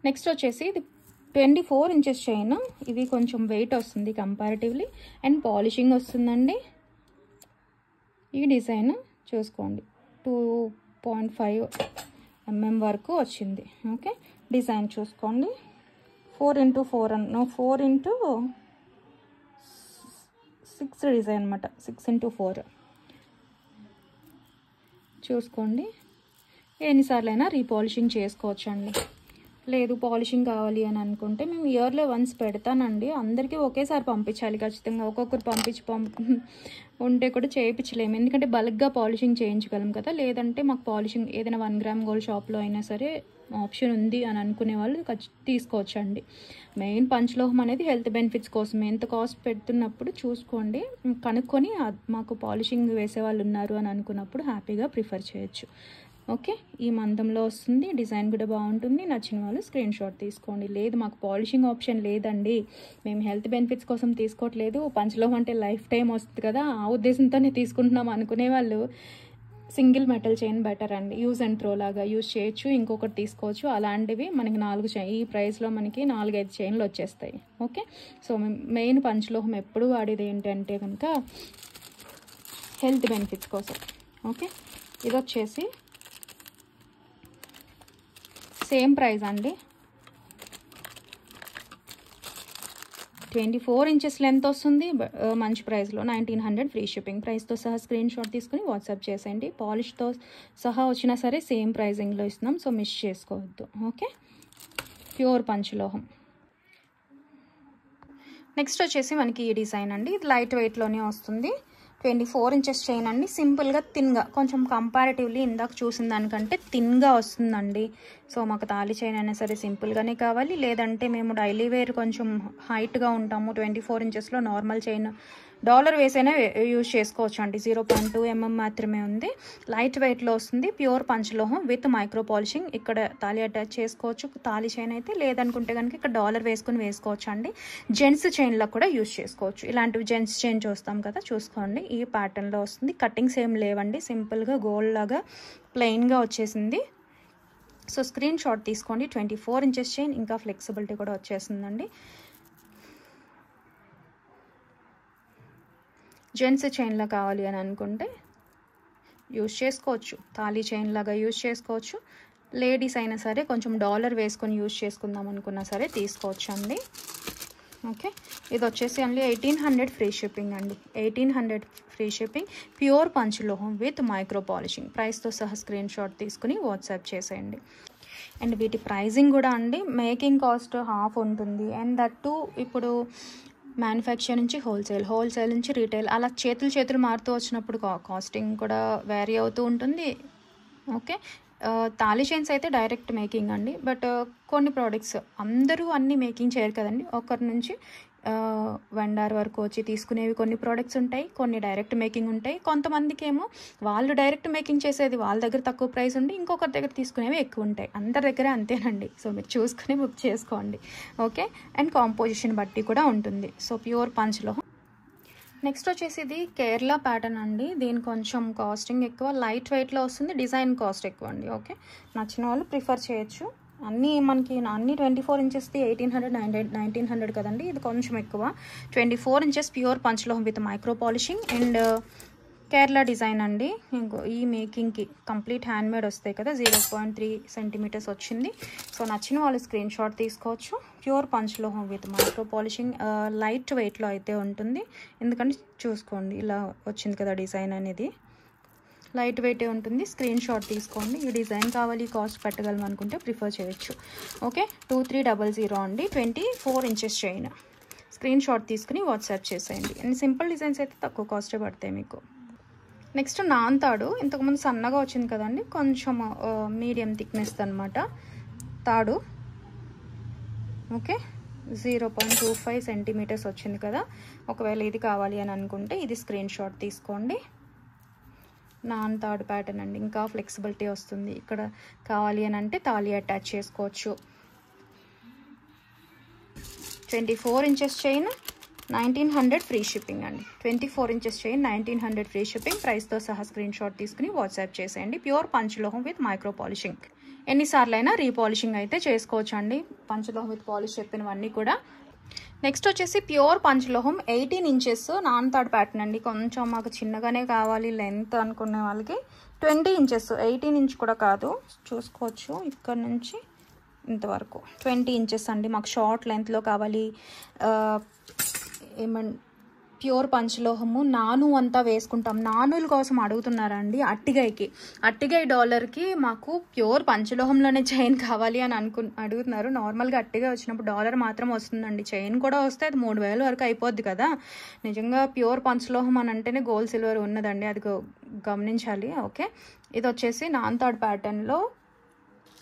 S1: నెక్స్ట్ వచ్చేసి ఇది 24 ఇంచెస్ చైన్. ఇవి కొంచెం వెయిట్ వస్తుంది కంపారిటివ్లీ, అండ్ పాలిషింగ్ వస్తుందండి. ఈ డిజైన్ చూసుకోండి 2.5 mm వరకు వచ్చింది, ఓకే. డిజైన్ చూసుకోండి 4x4 4x6 డిజైన్ అనమాట, 6x4 చూసుకోండి. ఎన్నిసార్లు అయినా రీపాలిషింగ్ చేసుకోవచ్చు అండి. లేదు పాలిషింగ్ కావాలి అని అనుకుంటే మేము ఇయర్లో వన్స్ పెడతానండి. అందరికీ ఒకేసారి పంపించాలి ఖచ్చితంగా, ఒక్కొక్కరు ఉంటే కూడా చేయించలేము, ఎందుకంటే బల్క్గా పాలిషింగ్ చేయించగలం కదా. లేదంటే మాకు పాలిషింగ్ ఏదైనా 1 గ్రామ్ గోల్డ్ షాప్లో అయినా సరే ఆప్షన్ ఉంది అని అనుకునే వాళ్ళు తీసుకోవచ్చండి. మెయిన్ పంచలోహం అనేది హెల్త్ బెనిఫిట్స్ కోసం, ఎంత కాస్ట్ పెడుతున్నప్పుడు చూసుకోండి, కనుక్కొని మాకు పాలిషింగ్ వేసే వాళ్ళు ఉన్నారు అని అనుకున్నప్పుడు హ్యాపీగా ప్రిఫర్ చేయొచ్చు, ఓకే. ఈ మందంలో వస్తుంది, డిజైన్ కూడా బాగుంటుంది. నచ్చిన వాళ్ళు స్క్రీన్ షాట్ తీసుకోండి. లేదు మాకు పాలిషింగ్ ఆప్షన్ లేదండి, మేము హెల్త్ బెనిఫిట్స్ కోసం తీసుకోవట్లేదు, పంచలోహం అంటే లైఫ్ టైం వస్తుంది కదా, ఆ ఉద్దేశంతోనే తీసుకుంటున్నాం అనుకునే వాళ్ళు సింగిల్ మెటల్ చైన్ బెటర్ అండి, యూజ్ అండ్ త్రో లాగా యూజ్ చేయొచ్చు, ఇంకొకటి తీసుకోవచ్చు. అలాంటివి మనకి 4 చైన్, ఈ ప్రైస్లో మనకి 4-5 చైన్లు వచ్చేస్తాయి. ఓకే, సో మెయిన్ పంచలోహం ఎప్పుడు వాడేది ఏంటంటే కనుక హెల్త్ బెనిఫిట్స్ కోసం. ఓకే, ఇది వచ్చేసి సేమ్ ప్రైస్ అండి, 24 ఇంచెస్ లెంత్ వస్తుంది, మంచి ప్రైస్లో 1900 ఫ్రీ షిప్పింగ్. ప్రైస్తో సహా స్క్రీన్ షాట్ తీసుకుని వాట్సాప్ చేసేయండి. పాలిష్తో సహా వచ్చినా సరే సేమ్ ప్రైజింగ్లో ఇస్తున్నాం, సో మిస్ చేసుకోవద్దు. ఓకే, ప్యూర్ పంచలోహం. నెక్స్ట్ వచ్చేసి మనకి ఈ డిజైన్ అండి, ఇది లైట్ వెయిట్లోనే వస్తుంది. 24 ఇంచెస్ చైన్ అండి, సింపుల్గా థిన్గా, కొంచెం కంపారిటివ్లీ ఇందాక చూసిన దానికంటే థిన్గా వస్తుందండి. సో మాకు తాళి చైన్ అయినా సరే సింపుల్గానే కావాలి, లేదంటే మేము డైలీ వేర్ కొంచెం హైట్గా ఉంటాము, 24 ఇంచెస్లో నార్మల్ చైన్ డాలర్ వేసైనా యూజ్ చేసుకోవచ్చు అండి. 0.2 mm మాత్రమే ఉంది, లైట్ వెయిట్లో వస్తుంది, ప్యూర్ పంచలోహం విత్ మైక్రో పాలిషింగ్. ఇక్కడ తాళి అటాచ్ చేసుకోవచ్చు తాళి చైన్ అయితే, లేదనుకుంటే కనుక ఇక్కడ డాలర్ వేసుకుని వేసుకోవచ్చు అండి. జెంట్స్ చైన్లో కూడా యూజ్ చేసుకోవచ్చు. ఇలాంటివి జెంట్స్ చైన్ చూస్తాం కదా, చూసుకోండి. ఈ ప్యాటర్న్లో వస్తుంది, కటింగ్స్ ఏం లేవండి, సింపుల్గా గోల్డ్ లాగా ప్లెయిన్గా వచ్చేసింది. సో స్క్రీన్ షాట్ తీసుకోండి. 24 ఇంచెస్ చైన్, ఇంకా ఫ్లెక్సిబిలిటీ కూడా వచ్చేసిందండి. జెంట్స్ చైన్లో కావాలి అని అనుకుంటే యూజ్ చేసుకోవచ్చు, తాళీ చైన్ లాగా యూజ్ చేసుకోవచ్చు. లేడీస్ అయినా సరే కొంచెం డాలర్ వేసుకొని యూజ్ చేసుకుందాం అనుకున్నా సరే తీసుకోవచ్చు అండి. ఓకే, ఇది వచ్చేసి ఓన్లీ 1800 ఫ్రీ షిప్పింగ్ అండి, 1800 ఫ్రీ షిప్పింగ్, ప్యూర్ పంచలోహం విత్ మైక్రో పాలిషింగ్. ప్రైస్తో సహా స్క్రీన్ షాట్ తీసుకుని వాట్సాప్ చేసేయండి. అండ్ వీటి ప్రైజింగ్ కూడా అండి, మేకింగ్ కాస్ట్ హాఫ్ ఉంటుంది, అండ్ దట్టు ఇప్పుడు మ్యానుఫ్యాక్చర్ నుంచి హోల్సేల్ నుంచి రీటైల్, అలా చేతులు మారుతూ వచ్చినప్పుడు కాస్టింగ్ కూడా వేరీ అవుతూ ఉంటుంది. ఓకే, తాళీ చైన్స్ అయితే డైరెక్ట్ మేకింగ్ అండి, బట్ కొన్ని ప్రోడక్ట్స్ అందరూ అన్నీ మేకింగ్ చేయరు కదండి, ఒకరి నుంచి వెండార్ వరకు వచ్చి తీసుకునేవి కొన్ని ప్రోడక్ట్స్ ఉంటాయి, కొన్ని డైరెక్ట్ మేకింగ్ ఉంటాయి. కొంతమందికి ఏమో వాళ్ళు డైరెక్ట్ మేకింగ్ చేసేది వాళ్ళ దగ్గర తక్కువ ప్రైస్ ఉండి ఇంకొకరి దగ్గర తీసుకునేవి ఎక్కువ ఉంటాయి. అందరి దగ్గర అంతేనండి, సో మీరు చూసుకుని బుక్ చేసుకోండి. ఓకే, అండ్ కాంపోజిషన్ బట్టి కూడా ఉంటుంది. సో ప్యూర్ పంచలోహం. నెక్స్ట్ వచ్చేసి ఇది కేరళ ప్యాటర్న్ అండి, దీని కొంచెం కాస్టింగ్ ఎక్కువ, లైట్ వెయిట్లో వస్తుంది, డిజైన్ కాస్ట్ ఎక్కువ అండి. ఓకే, నచ్చిన వాళ్ళు ప్రిఫర్ చేయొచ్చు. అన్నీ మనకి 24 ఇంచెస్ది 1900 కదండి, ఇది కొంచెం ఎక్కువ. 24 ఇంచెస్ ప్యూర్ పంచలోహం with micro polishing and Kerala design అండి. ఇంకో ఈ మేకింగ్కి కంప్లీట్ హ్యాండ్మేడ్ వస్తాయి కదా, 0.3 సెంటీమీటర్స్ వచ్చింది. సో నచ్చిన వాళ్ళు స్క్రీన్ షాట్ తీసుకోవచ్చు. ప్యూర్ పంచలోహం విత్ మైక్రో పాలిషింగ్, లైట్ వెయిట్లో అయితే ఉంటుంది, ఎందుకంటే చూసుకోండి ఇలా వచ్చింది కదా డిజైన్ అనేది, లైట్ వెయిటే ఉంటుంది. స్క్రీన్ షాట్ తీసుకోండి. ఈ డిజైన్ కావాలి, కాస్ట్ పెట్టగలం అనుకుంటే ప్రిఫర్ చేయొచ్చు. ఓకే, 2300 అండి, 24 ఇంచెస్ చైన్. స్క్రీన్ షాట్ తీసుకుని వాట్సాప్ చేసేయండి. అండ్ సింపుల్ డిజైన్స్ అయితే తక్కువ కాస్టే పడతాయి మీకు. నెక్స్ట్ నాన్ తాడు, ఇంతకుముందు సన్నగా వచ్చింది కదండి, కొంచెం మీడియం థిక్నెస్ అనమాట తాడు. ఓకే, 0.25 సెంటీమీటర్స్ వచ్చింది కదా, ఒకవేళ ఇది కావాలి అని అనుకుంటే ఇది స్క్రీన్ షాట్ తీసుకోండి. నాన్ తాడు ప్యాటర్న్ అండి, ఇంకా ఫ్లెక్సిబిలిటీ వస్తుంది. ఇక్కడ కావాలి అని అంటే తాళి అటాచ్ చేసుకోవచ్చు. 24 ఇంచెస్ చైన్, 1900 ఫ్రీ షిప్పింగ్ అండి. 24 ఇంచెస్ చైన్, 1900 ఫ్రీ షిప్పింగ్. ప్రైస్తో సహా స్క్రీన్ షాట్ తీసుకుని వాట్సాప్ చేసేయండి. ప్యూర్ పంచలోహం విత్ మైక్రో పాలిషింగ్. ఎన్నిసార్లు అయినా రీపాలిషింగ్ అయితే చేసుకోవచ్చు అండి, పంచలోహం విత్ పాలిష్ చెప్పినవన్నీ కూడా. నెక్స్ట్ వచ్చేసి ప్యూర్ పంచలోహం 18 ఇంచెస్ నాన్ తాడ్ ప్యాటర్న్ అండి, కొంచెం మాకు చిన్నగానే కావాలి లెంత్ అనుకునే వాళ్ళకి 20 ఇంచెస్, 18 ఇంచ్ కూడా కాదు, చూసుకోవచ్చు ఇక్కడ నుంచి ఇంతవరకు 20 ఇంచెస్ అండి. మాకు షార్ట్ లెంత్లో కావాలి, ప్యూర్ పంచలోహము. నాను అంతా వేసుకుంటాం, నానుల కోసం అడుగుతున్నారండి. అట్టిగాయ డాలర్కి మాకు ప్యూర్ పంచలోహంలోనే చైన్ కావాలి అని అడుగుతున్నారు. నార్మల్గా అట్టిగా వచ్చినప్పుడు డాలర్ మాత్రం వస్తుందండి, చైన్ కూడా వస్తే అది 3000 వరకు అయిపోద్ది కదా. నిజంగా ప్యూర్ పంచలోహం అని అంటేనే గోల్డ్ సిల్వర్ ఉన్నదండి, అది గమనించాలి. ఓకే, ఇది వచ్చేసి నాన్ తాడ్ ప్యాటర్న్లో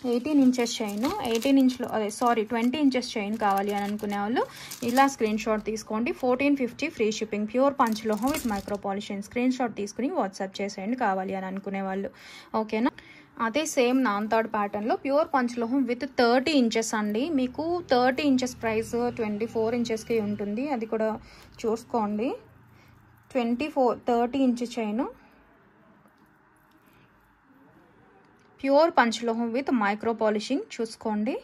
S1: 18 ఇంచెస్ చైన్, 20 ఇంచెస్ చైన్ కావాలి అని అనుకునే వాళ్ళు ఇలా స్క్రీన్ షాట్ తీసుకోండి. 1450 ఫ్రీ షిప్పింగ్. ప్యూర్ పంచలోహం with micro polishing. Screen shot తీసుకుని వాట్సాప్ చేసేయండి కావాలి అని అనుకునే వాళ్ళు. ఓకేనా, అదే సేమ్ నాన్ తాడ్ ప్యాటర్న్లో ప్యూర్ పంచలోహం విత్ 30 ఇంచెస్ అండి. మీకు 30 ఇంచెస్ ప్రైస్ 24 ఇంచెస్కి ఉంటుంది, అది కూడా చూసుకోండి. 30 ఇంచ్ చైన్ ప్యూర్ పంచలోహం విత్ మైక్రో పాలిషింగ్ చూసుకోండి.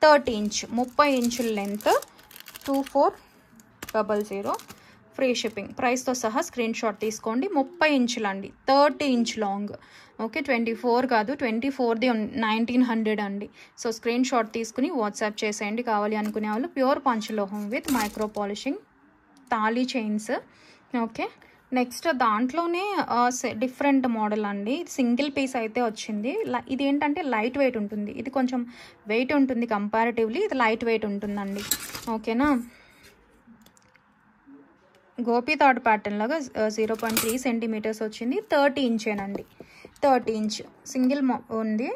S1: 30 ఇంచ్ 30 ఇంచుల లెంత్ 2400 ఫ్రీ షిప్పింగ్. ప్రైస్తో సహా స్క్రీన్ షాట్ తీసుకోండి. 30 ఇంచులు అండి, 30 ఇంచ్ లాంగ్. ఓకే, 24 కాదు, 24ది 1900 అండి. సో స్క్రీన్ షాట్ తీసుకుని వాట్సాప్ చేసేయండి కావాలి అనుకునే వాళ్ళు. ప్యూర్ పంచలోహం విత్ మైక్రో పాలిషింగ్ తాళీ చైన్స్. ఓకే, నెక్స్ట్ దాంట్లోనే డిఫరెంట్ మోడల్ అండి. సింగిల్ పీస్ అయితే వచ్చింది. ఇది ఏంటంటే లైట్ వెయిట్ ఉంటుంది, ఇది కొంచెం వెయిట్ ఉంటుంది కంపారిటివ్లీ, ఇది లైట్ వెయిట్ ఉంటుందండి. ఓకేనా, గోపి థాడ్ ప్యాటర్న్ లాగా 0.3 సెంటీమీటర్స్ వచ్చింది. 30 ఇంచేనండి, 30 ఇంచ్ సింగిల్ ఉంది.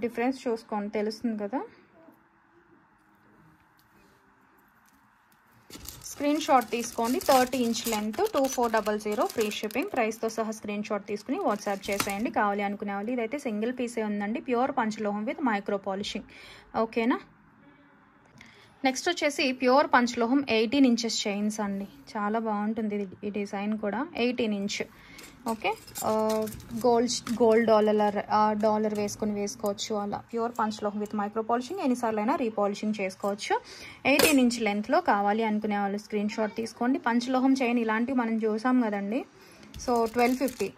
S1: డిఫరెన్స్ చూసుకోండి, తెలుస్తుంది కదా. స్క్రీన్ షాట్ తీసుకోండి. 30 ఇంచ్ లెంత్ 2400 ఫ్రీ షిప్పింగ్. ప్రైస్తో సహా స్క్రీన్ షాట్ తీసుకుని వాట్సాప్ చేసేయండి కావాలి అనుకునే వాళ్ళు. ఇదైతే సింగిల్ పీసే ఉందండి, ప్యూర్ పంచలోహం విత్ మైక్రో పాలిషింగ్. ఓకేనా, నెక్స్ట్ వచ్చేసి ప్యూర్ పంచలోహం 18 ఇంచెస్ చైన్స్ అండి. చాలా బాగుంటుంది ఈ డిజైన్ కూడా. 18 ఇంచ్. ఓకే, గోల్డ్ డాలర్ వేసుకోవచ్చు అలా. ప్యూర్ పంచలోహం విత్ మైక్రో పాలిషింగ్, ఎన్నిసార్లు అయినా రీపాలిషింగ్ చేసుకోవచ్చు. 18 ఇంచ్ లెంత్లో కావాలి అనుకునే వాళ్ళు స్క్రీన్ షాట్ తీసుకోండి. పంచలోహం చైన్ ఇలాంటివి మనం చూసాం కదండి. సో 1250,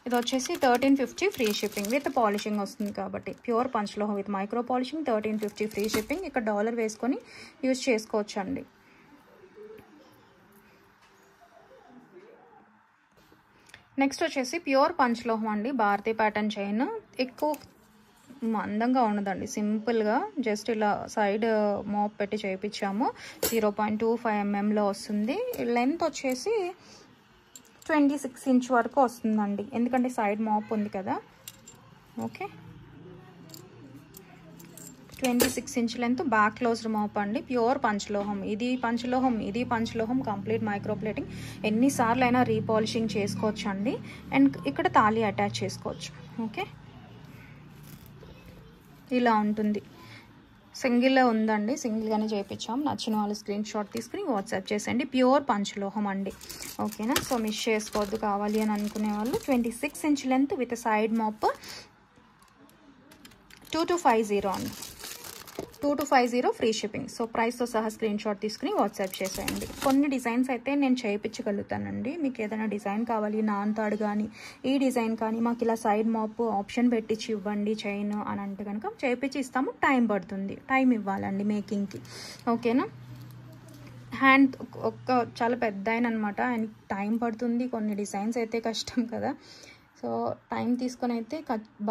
S1: ఇది వచ్చేసి 1350 ఫ్రీ షిప్పింగ్ విత్ పాలిషింగ్ వస్తుంది కాబట్టి. ప్యూర్ పంచలోహం with micro polishing 1350 free shipping. ఇక్కడ డాలర్ వేసుకొని యూజ్ చేసుకోవచ్చు అండి. నెక్స్ట్ వచ్చేసి ప్యూర్ పంచలోహం అండి, భారతీ ప్యాటర్న్ చైన్. ఎక్కువ మందంగా ఉండదండి, సింపుల్గా జస్ట్ ఇలా సైడ్ మోప్ పెట్టి చేయించాము. 0.25 mm వస్తుంది. లెంత్ వచ్చేసి 26 ఇంచ్ వరకు వస్తుందండి, ఎందుకంటే సైడ్ మాప్ ఉంది కదా. Okay, 26 inch length, back closed మాప్ అండి. ప్యూర్ పంచలోహం, ఇది పంచలోహం కంప్లీట్ మైక్రో ప్లేటింగ్. ఎన్నిసార్లు అయినా రీపాలిషింగ్ చేసుకోవచ్చు అండి. అండ్ ఇక్కడ తాళి అటాచ్ చేసుకోవచ్చు. ఓకే, ఇలా ఉంటుంది. సింగిల్ ఉందండి, సింగిల్గానే చేయించాం. నచ్చిన వాళ్ళు స్క్రీన్ షాట్ తీసుకుని వాట్సాప్ చేసేయండి. ప్యూర్ పంచలోహం అండి. ఓకేనా, సో మిస్ చేసుకోవద్దు కావాలి అని అనుకునే వాళ్ళు. 26 ఇంచ్ లెంత్ విత్ సైడ్ మాప్ 2250 అండి, 2250 ఫ్రీ షిప్పింగ్. సో ప్రైస్తో సహా స్క్రీన్ షాట్ తీసుకుని వాట్సాప్ చేసేయండి. కొన్ని డిజైన్స్ అయితే నేను చేయించగలుగుతానండి. మీకు ఏదైనా డిజైన్ కావాలి, నాన్ తాడు కానీ ఈ డిజైన్ కానీ మాకు ఇలా సైడ్ మాప్ ఆప్షన్ పెట్టించి ఇవ్వండి చైన్ అని అంటే కనుక చేయించి ఇస్తాము. టైం పడుతుంది, టైం ఇవ్వాలండి మేకింగ్కి. ఓకేనా, హ్యాండ్ చాలా పెద్ద అనమాట, ఆయనకి టైం పడుతుంది. కొన్ని డిజైన్స్ అయితే కష్టం కదా, సో టైం తీసుకొని అయితే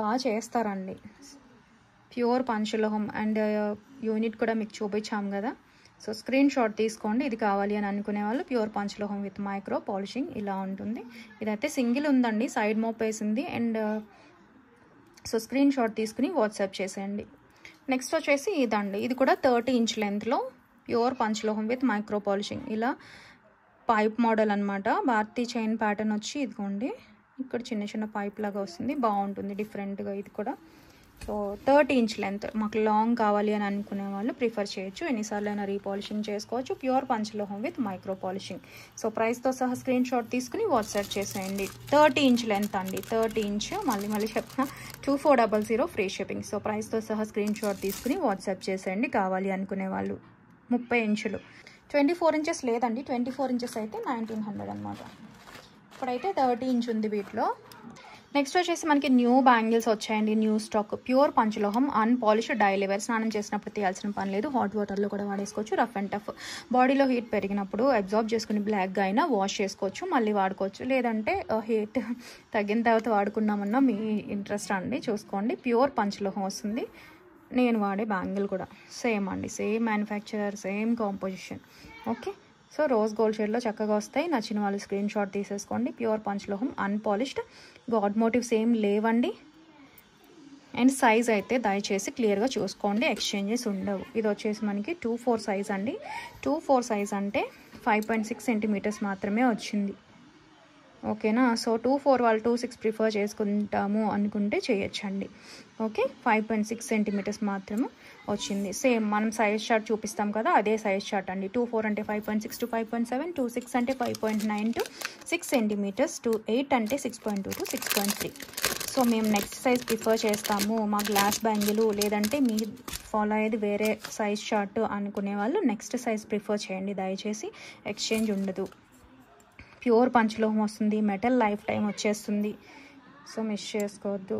S1: బాగా చేస్తారండి. ప్యూర్ పంచలోహం అండ్ యూనిట్ కూడా మీకు చూపించాం కదా. సో స్క్రీన్ షాట్ తీసుకోండి ఇది కావాలి అని అనుకునే వాళ్ళు. ప్యూర్ పంచలోహం విత్ మైక్రో పాలిషింగ్ ఇలా ఉంటుంది. ఇదైతే సింగిల్ ఉందండి, సైడ్ మోప్ వేసింది. అండ్ సో స్క్రీన్ షాట్ తీసుకుని వాట్సాప్ చేసేయండి. నెక్స్ట్ వచ్చేసి ఇదండి, ఇది కూడా 30 ఇంచ్ లెంత్లో ప్యూర్ పంచలోహం విత్ మైక్రో పాలిషింగ్. ఇలా పైప్ మోడల్ అనమాట. భారతీ చైన్ ప్యాటర్న్ వచ్చి ఇదిగోండి, ఇక్కడ చిన్న చిన్న పైప్ లాగా వస్తుంది, బాగుంటుంది డిఫరెంట్గా. ఇది కూడా సో 30 ఇంచ్ లెంత్. మాకు లాంగ్ కావాలి అని అనుకునే వాళ్ళు ప్రిఫర్ చేయొచ్చు, ఎన్నిసార్లు అయినా రీపాలిషింగ్ చేసుకోవచ్చు. ప్యూర్ పంచలోహం విత్ మైక్రో పాలిషింగ్. సో ప్రైస్తో సహా స్క్రీన్ షాట్ తీసుకుని వాట్సాప్ చేసేయండి. 30 ఇంచ్ లెంత్ అండి, 30 ఇంచ్. మళ్ళీ చెప్తున్నా 2400 ఫ్రీ షిప్పింగ్. సో ప్రైస్తో సహా స్క్రీన్ షాట్ తీసుకుని వాట్సాప్ చేసేయండి కావాలి అనుకునే వాళ్ళు. 30 ఇంచులు, 24 ఇంచెస్ లేదండి, 24 ఇంచెస్ అయితే 1900 అనమాట. ఇప్పుడైతే 30 ఇంచ్ ఉంది వీటిలో. నెక్స్ట్ వచ్చేసి మనకి న్యూ బ్యాంగిల్స్ వచ్చాయండి, న్యూ స్టాక్. ప్యూర్ పంచలోహం అన్పాలిష్డ్ డైలీ వేర్. స్నానం చేసినప్పుడు తీయాల్సిన పని లేదు, హాట్ వాటర్లో కూడా వాడేసుకోవచ్చు. రఫ్ అండ్ టఫ్, బాడీలో హీట్ పెరిగినప్పుడు అబ్జార్బ్ చేసుకుని బ్లాక్గా అయినా వాష్ చేసుకోవచ్చు, మళ్ళీ వాడుకోవచ్చు. లేదంటే హీట్ తగ్గిన తర్వాత వాడుకున్నామన్నా మీ ఇంట్రెస్ట్ అండి, చూసుకోండి. ప్యూర్ పంచలోహం వస్తుంది. నేను వాడే బ్యాంగిల్ కూడా సేమ్ అండి, same manufacturer, same composition. Okay, so rose gold షేడ్లో చక్కగా వస్తాయి. నచ్చిన వాళ్ళు స్క్రీన్ షాట్ తీసేసుకోండి. ప్యూర్ పంచలోహం అన్పాలిష్డ్, గాడ్ మోటివ్స్ ఏం లేవండి. అండ్ సైజ్ అయితే దయచేసి క్లియర్గా చూసుకోండి, ఎక్స్చేంజెస్ ఉండవు. ఇది వచ్చేసి మనకి 24 సైజ్ అండి. 24 సైజ్ అంటే 5.6 సెంటీమీటర్స్ మాత్రమే వచ్చింది. ఓకేనా, సో 24 వాళ్ళు 26 ప్రిఫర్ చేసుకుంటాము అనుకుంటే చేయొచ్చండి. ఓకే, 5.6 సెంటీమీటర్స్ మాత్రమే వచ్చింది. సేమ్ మనం సైజ్ చార్ట్ చూపిస్తాం కదా, అదే సైజ్ చార్ట్ అండి. 24 అంటే 5.6 to 5.7, 26 అంటే 5.9 to 6 సెంటీమీటర్స్, 28 అంటే 6.2 to 6.3. సో మేము నెక్స్ట్ సైజ్ ప్రిఫర్ చేస్తాము, మా గ్లాస్ బ్యాంగిల్ లేదంటే మీ ఫాలో అయ్యేది వేరే సైజ్ చార్ట్ అనుకునే వాళ్ళు నెక్స్ట్ సైజ్ ప్రిఫర్ చేయండి. దయచేసి ఎక్స్చేంజ్ ఉండదు. ప్యూర్ పంచలోహం వస్తుంది, మెటల్ లైఫ్ టైం వచ్చేస్తుంది. సో మిస్ చేసుకోవద్దు.